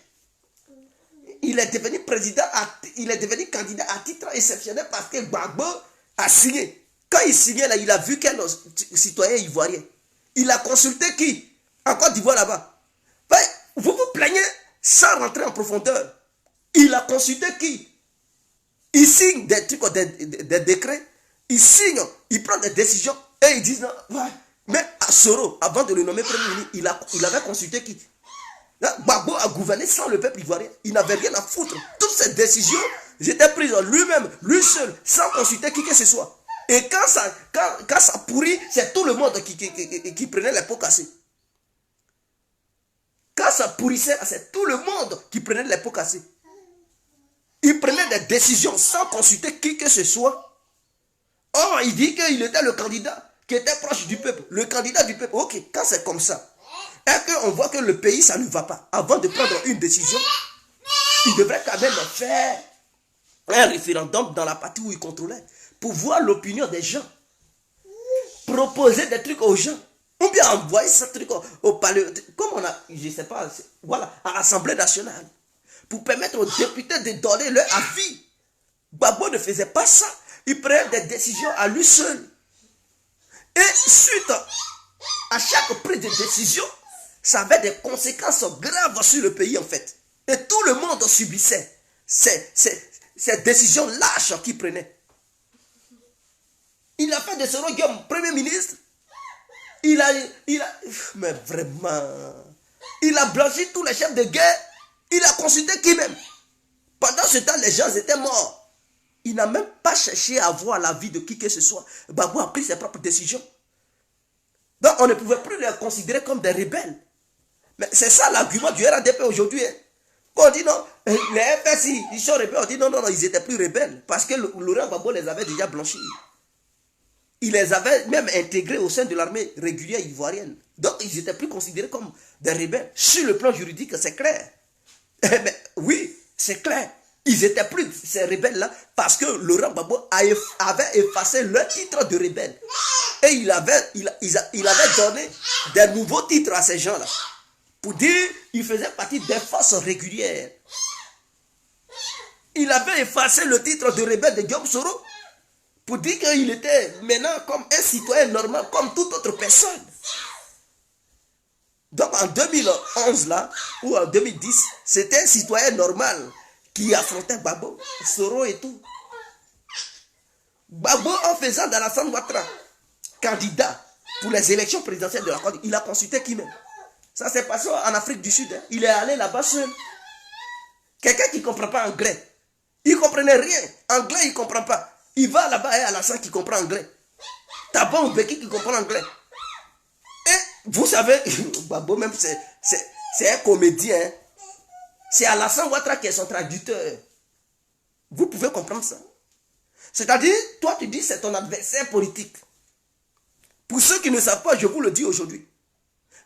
il est devenu président, il est devenu candidat à titre exceptionnel parce que Gbagbo a signé. Quand il signait là, il a vu quel citoyen ivoirien. Il a consulté qui? En Côte d'Ivoire là-bas. Vous vous plaignez sans rentrer en profondeur. Il a consulté qui? Il signe des trucs, des décrets. Il signe, il prend des décisions et ils disent non. Ouais. Mais à Soro, avant de le nommer premier ministre, il avait consulté qui? Gbagbo a gouverné sans le peuple ivoirien. Il n'avait rien à foutre. Toutes ces décisions étaient prises lui-même, lui seul, sans consulter qui que ce soit. Et quand ça pourrit, c'est tout le monde qui prenait les pots cassés. Quand ça pourrissait, c'est tout le monde qui prenait les pots cassés. Il prenait des décisions sans consulter qui que ce soit. Or, il dit qu'il était le candidat qui était proche du peuple. Le candidat du peuple. Ok, quand c'est comme ça, et qu'on voit que le pays, ça ne va pas, avant de prendre une décision, il devrait quand même faire un référendum dans la partie où il contrôlait, pour voir l'opinion des gens. Proposer des trucs aux gens. Ou bien envoyer ce truc au palais, comme on a, je ne sais pas, voilà, à l'Assemblée nationale, pour permettre aux députés de donner leur avis. Gbagbo ne faisait pas ça. Il prenait des décisions à lui seul. Et suite à chaque prise de décision, ça avait des conséquences graves sur le pays en fait. Et tout le monde subissait ces décisions lâches qu'il prenait. Il a fait de Soro Guillaume Premier ministre. Mais vraiment, il a blanchi tous les chefs de guerre. Il a consulté qui même. Pendant ce temps, les gens étaient morts. Il n'a même pas cherché à avoir l'avis de qui que ce soit. Gbagbo a pris ses propres décisions. Donc, on ne pouvait plus les considérer comme des rebelles. Mais c'est ça l'argument du RADP aujourd'hui. Hein. Quand on dit non, les FSI, ils sont rebelles. On dit non, ils étaient plus rebelles. Parce que Laurent Gbagbo les avait déjà blanchis. Il les avait même intégrés au sein de l'armée régulière ivoirienne. Donc, ils n'étaient plus considérés comme des rebelles. Sur le plan juridique, c'est clair. Mais oui, c'est clair. Ils n'étaient plus ces rebelles-là parce que Laurent Gbagbo avait effacé leur titre de rebelle. Et il avait donné des nouveaux titres à ces gens-là. Pour dire qu'ils faisaient partie des forces régulières. Il avait effacé le titre de rebelle de Guillaume Soro pour dire qu'il était maintenant comme un citoyen normal, comme toute autre personne. Donc en 2011 là, ou en 2010, c'était un citoyen normal qui affrontait Gbagbo, Soro et tout. Gbagbo, en faisant dans l'Alassane Ouattara candidat pour les élections présidentielles de la Côte d'Ivoire, il a consulté qui même? Ça s'est passé en Afrique du Sud. Hein. Il est allé là-bas seul. Quelqu'un qui ne comprend pas anglais. Il ne comprenait rien. Anglais, il ne comprend pas. Il va là-bas et Alassane qui comprend anglais. Thabo Mbeki qui comprend anglais. Et vous savez, Gbagbo même, c'est un comédien. Hein. C'est Alassane Ouattara qui est son traducteur. Vous pouvez comprendre ça. C'est-à-dire, toi tu dis c'est ton adversaire politique. Pour ceux qui ne savent pas, je vous le dis aujourd'hui.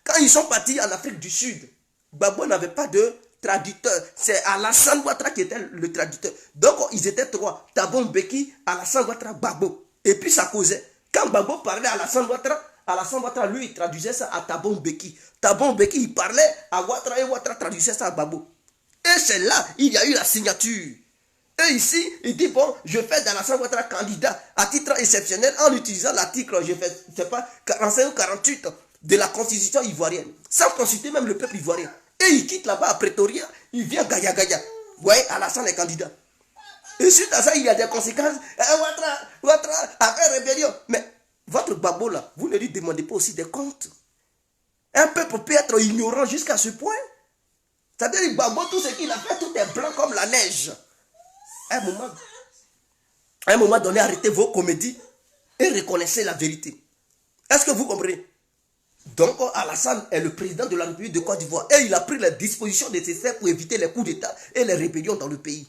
Quand ils sont partis en Afrique du Sud, Gbagbo n'avait pas de traducteur. C'est Alassane Ouattara qui était le traducteur. Donc, ils étaient trois. Thabo Mbeki, Alassane Ouattara, Gbagbo. Et puis, ça causait. Quand Gbagbo parlait à Alassane Ouattara, lui, il traduisait ça à Thabo Mbeki. Thabo Mbeki, il parlait à Ouattara et Ouattara traduisait ça à Gbagbo. Et c'est là, il y a eu la signature. Et ici, il dit, bon, je fais d'Alassane Ouattara candidat à titre exceptionnel en utilisant l'article, je sais pas, 45 ou 48 de la constitution ivoirienne, sans consulter même le peuple ivoirien. Et il quitte là-bas à Pretoria, il vient Gaya Gaya. Vous voyez, Alassane est candidat. Et suite à ça, il y a des conséquences. Ouattara a fait rébellion. Mais votre Gbagbo là, vous ne ne lui demandez pas aussi des comptes. Un peuple peut être ignorant jusqu'à ce point. C'est-à-dire, tout ce qu'il a fait, tout est blanc comme la neige. À un moment donné, arrêtez vos comédies et reconnaissez la vérité. Est-ce que vous comprenez? Donc, Alassane est le président de la République de Côte d'Ivoire et il a pris les dispositions nécessaires pour éviter les coups d'État et les rébellions dans le pays.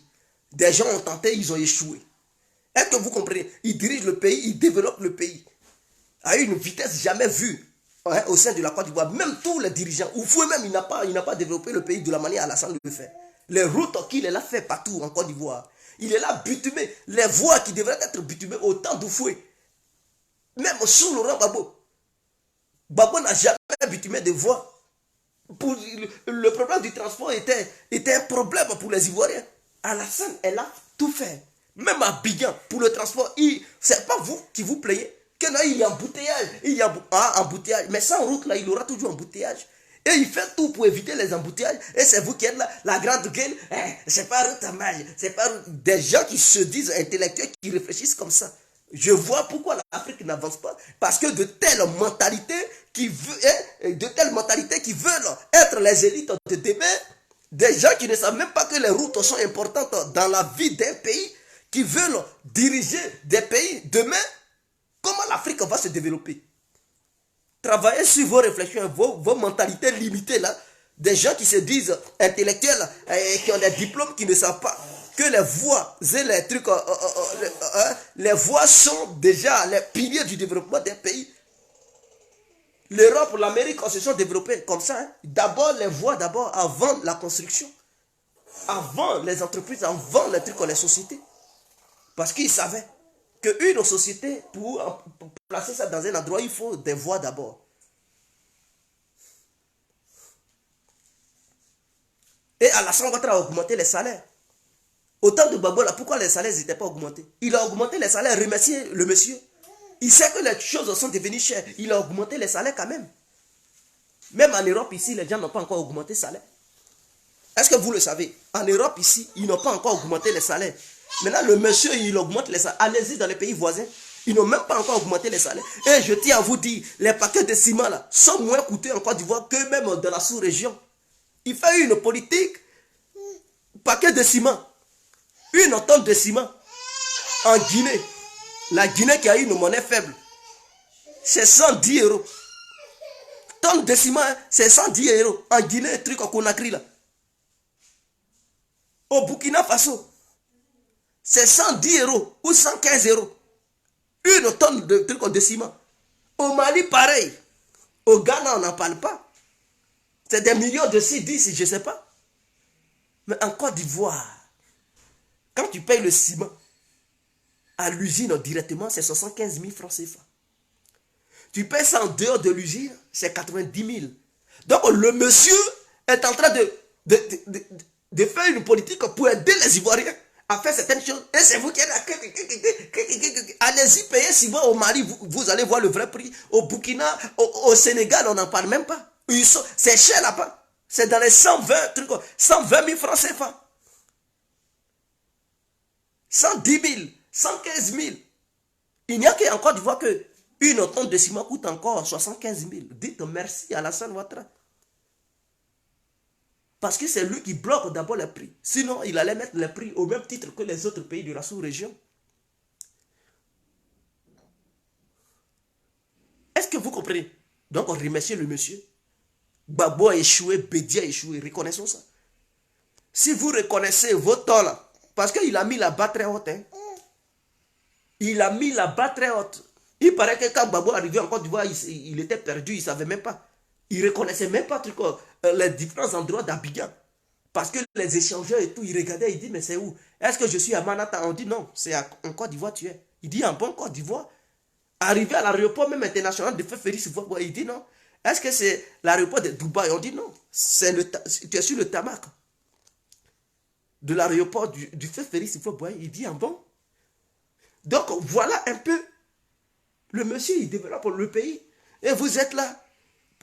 Des gens ont tenté, ils ont échoué. Est-ce que vous comprenez? Il dirige le pays, il développe le pays à une vitesse jamais vue au sein de la Côte d'Ivoire. Même tous les dirigeants, ou vous même, il n'a pas développé le pays de la manière Alassane le fait. Les routes qu'il a fait partout en Côte d'Ivoire, il est là bitumé. Les voies qui devraient être bitumées au temps d'Oufoué, même sous Laurent Gbagbo. Gbagbo n'a jamais bitumé de voies. Le problème du transport était un problème pour les Ivoiriens. Alassane, elle a tout fait. Même à Abidjan, pour le transport, c'est pas vous qui vous plaignez. Il y a embouteillage. Il y a embouteillage. Mais sans route, là, il aura toujours embouteillage. Et il fait tout pour éviter les embouteillages. Et c'est vous qui êtes là, la grande gueule. C'est pas route à mal. C'est pas route. Des gens qui se disent intellectuels, qui réfléchissent comme ça. Je vois pourquoi l'Afrique n'avance pas. Parce que de telles mentalités qui veulent être les élites de demain, des gens qui ne savent même pas que les routes sont importantes dans la vie d'un pays, qui veulent diriger des pays demain, comment l'Afrique va se développer? Travaillez sur vos réflexions, vos mentalités limitées là, des gens qui se disent intellectuels et qui ont des diplômes qui ne savent pas que les voies et les trucs, les voies sont déjà les piliers du développement d'un pays. L'Europe, l'Amérique se sont développés comme ça. Hein. D'abord les voies, avant la construction, avant les entreprises, avant les trucs, les sociétés. Parce qu'ils savaient qu'une société, pour placer ça dans un endroit, il faut des voies d'abord. Et Alassane Ouattara a augmenté les salaires. Au temps de Gbagbo, pourquoi les salaires n'étaient pas augmentés? Il a augmenté les salaires, remerciez le monsieur. Il sait que les choses sont devenues chères. Il a augmenté les salaires quand même. Même en Europe, ici, les gens n'ont pas encore augmenté les salaires. Est-ce que vous le savez? En Europe, ici, ils n'ont pas encore augmenté les salaires. Maintenant, le monsieur, il augmente les salaires. Allez-y dans les pays voisins. Ils n'ont même pas encore augmenté les salaires. Et je tiens à vous dire, les paquets de ciment là sont moins coûteux en Côte d'Ivoire que même dans la sous-région. Il fait une politique, paquet de ciment, une tonne de ciment en Guinée. La Guinée qui a une monnaie faible, c'est 110 €. Tonne de ciment, c'est 110 €. En Guinée, truc en Conakry là. Au Burkina Faso, c'est 110 € ou 115 €. Une tonne de trucs de ciment. Au Mali, pareil. Au Ghana, on n'en parle pas. C'est des millions de C10, je ne sais pas. Mais en Côte d'Ivoire, quand tu payes le ciment à l'usine directement, c'est 75 000 francs CFA. Tu payes ça en dehors de l'usine, c'est 90 000. Donc le monsieur est en train de faire une politique pour aider les Ivoiriens à faire certaines choses. Et c'est vous qui êtes là. Allez-y payer ciment au Mali, vous allez voir le vrai prix. Au Burkina, au Sénégal, on n'en parle même pas. C'est cher là-bas. C'est dans les 120 000 francs CFA. 110 000, 115 000. Il n'y a qu'en Côte d'Ivoire que une tonne de ciment coûte encore 75 000. Dites merci à Alassane Ouattara. Parce que c'est lui qui bloque d'abord les prix. Sinon, il allait mettre les prix au même titre que les autres pays de la sous-région. Est-ce que vous comprenez? Donc, on remercie le monsieur. Gbagbo a échoué, Bédia a échoué. Reconnaissons ça. Si vous reconnaissez vos torts là, parce qu'il a mis la barre très haute. Hein. Il a mis la barre très haute. Il paraît que quand Gbagbo arrivait en Côte d'Ivoire, il était perdu, il ne savait même pas. Il ne reconnaissait même pas les différents endroits d'Abidjan. Parce que les échangeurs et tout, il regardait, il dit, mais c'est où? Est-ce que je suis à Manhattan? On dit non, c'est en Côte d'Ivoire tu es. Il dit en bon Côte d'Ivoire. Arrivé à l'aéroport même international de Féféris, il dit non. Est-ce que c'est l'aéroport de Dubaï? On dit non. Tu es sur le tarmac de l'aéroport du Féféris, il dit en bon. Donc voilà un peu. Le monsieur, il développe le pays. Et vous êtes là.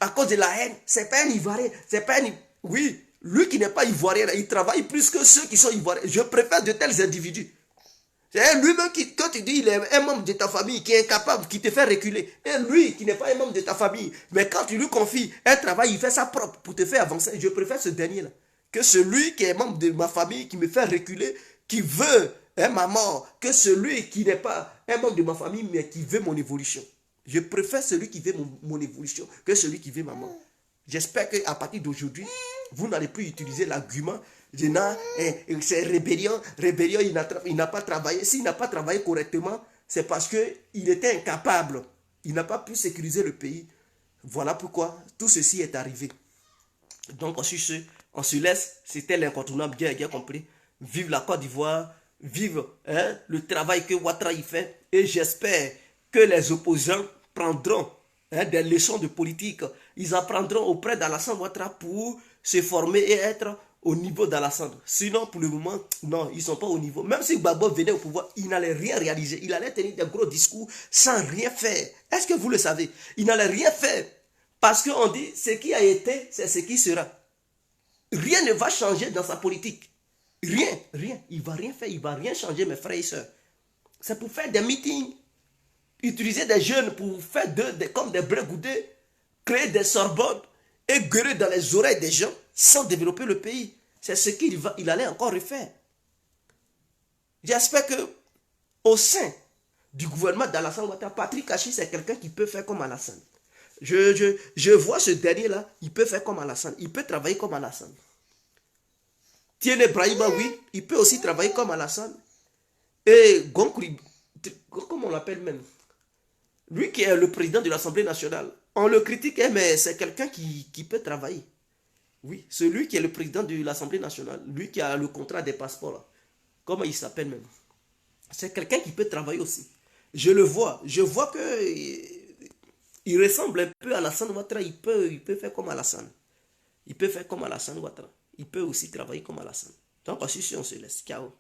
À cause de la haine. C'est pas un Ivoirien. C'est pas un... Oui, lui qui n'est pas Ivoirien, il travaille plus que ceux qui sont Ivoiriens. Je préfère de tels individus. C'est lui-même qui, quand tu dis il est un membre de ta famille qui est incapable, qui te fait reculer, et lui qui n'est pas un membre de ta famille, mais quand tu lui confies un travail, il fait ça propre pour te faire avancer. Je préfère ce dernier-là que celui qui est membre de ma famille, qui me fait reculer, qui veut ma mort, que celui qui n'est pas un membre de ma famille, mais qui veut mon évolution. Je préfère celui qui veut mon évolution que celui qui veut ma mort. J'espère qu'à partir d'aujourd'hui, vous n'allez plus utiliser l'argument de c'est rébellion, il n'a pas travaillé. S'il n'a pas travaillé correctement, c'est parce qu'il était incapable. Il n'a pas pu sécuriser le pays. Voilà pourquoi tout ceci est arrivé. Donc, on se laisse. C'était l'incontournable, bien compris. Vive la Côte d'Ivoire, vive le travail que Ouattara y fait. Et j'espère que les opposants prendront des leçons de politique. Ils apprendront auprès d'Alassane Ouattara pour se former et être au niveau d'Alassane. Sinon, pour le moment, non, ils ne sont pas au niveau. Même si Gbagbo venait au pouvoir, il n'allait rien réaliser. Il allait tenir des gros discours sans rien faire. Est-ce que vous le savez? Il n'allait rien faire. Parce qu'on dit, ce qui a été, c'est ce qui sera. Rien ne va changer dans sa politique. Rien. Il ne va rien faire, il ne va rien changer, mes frères et sœurs. C'est pour faire des meetings, utiliser des jeunes pour faire comme des brégoudés, créer des Sorbonnes et gueuler dans les oreilles des gens sans développer le pays. C'est ce qu'il allait encore refaire. J'espère que au sein du gouvernement d'Alassane Ouattara, Patrick Achi, c'est quelqu'un qui peut faire comme Alassane. Je vois ce dernier-là, il peut faire comme Alassane. Il peut travailler comme Alassane. Tiene Brahima, oui, il peut aussi travailler comme Alassane. Et Gonkuri, comment on l'appelle même? Lui qui est le président de l'Assemblée nationale. On le critique, mais c'est quelqu'un qui peut travailler. Oui, celui qui est le président de l'Assemblée nationale, lui qui a le contrat des passeports, là. Comment il s'appelle même? C'est quelqu'un qui peut travailler aussi. Je le vois. Je vois que il ressemble un peu à Alassane Ouattara. Il peut faire comme Alassane. Il peut faire comme Alassane Ouattara. Il peut aussi travailler comme Alassane. Donc, on se laisse. Ciao.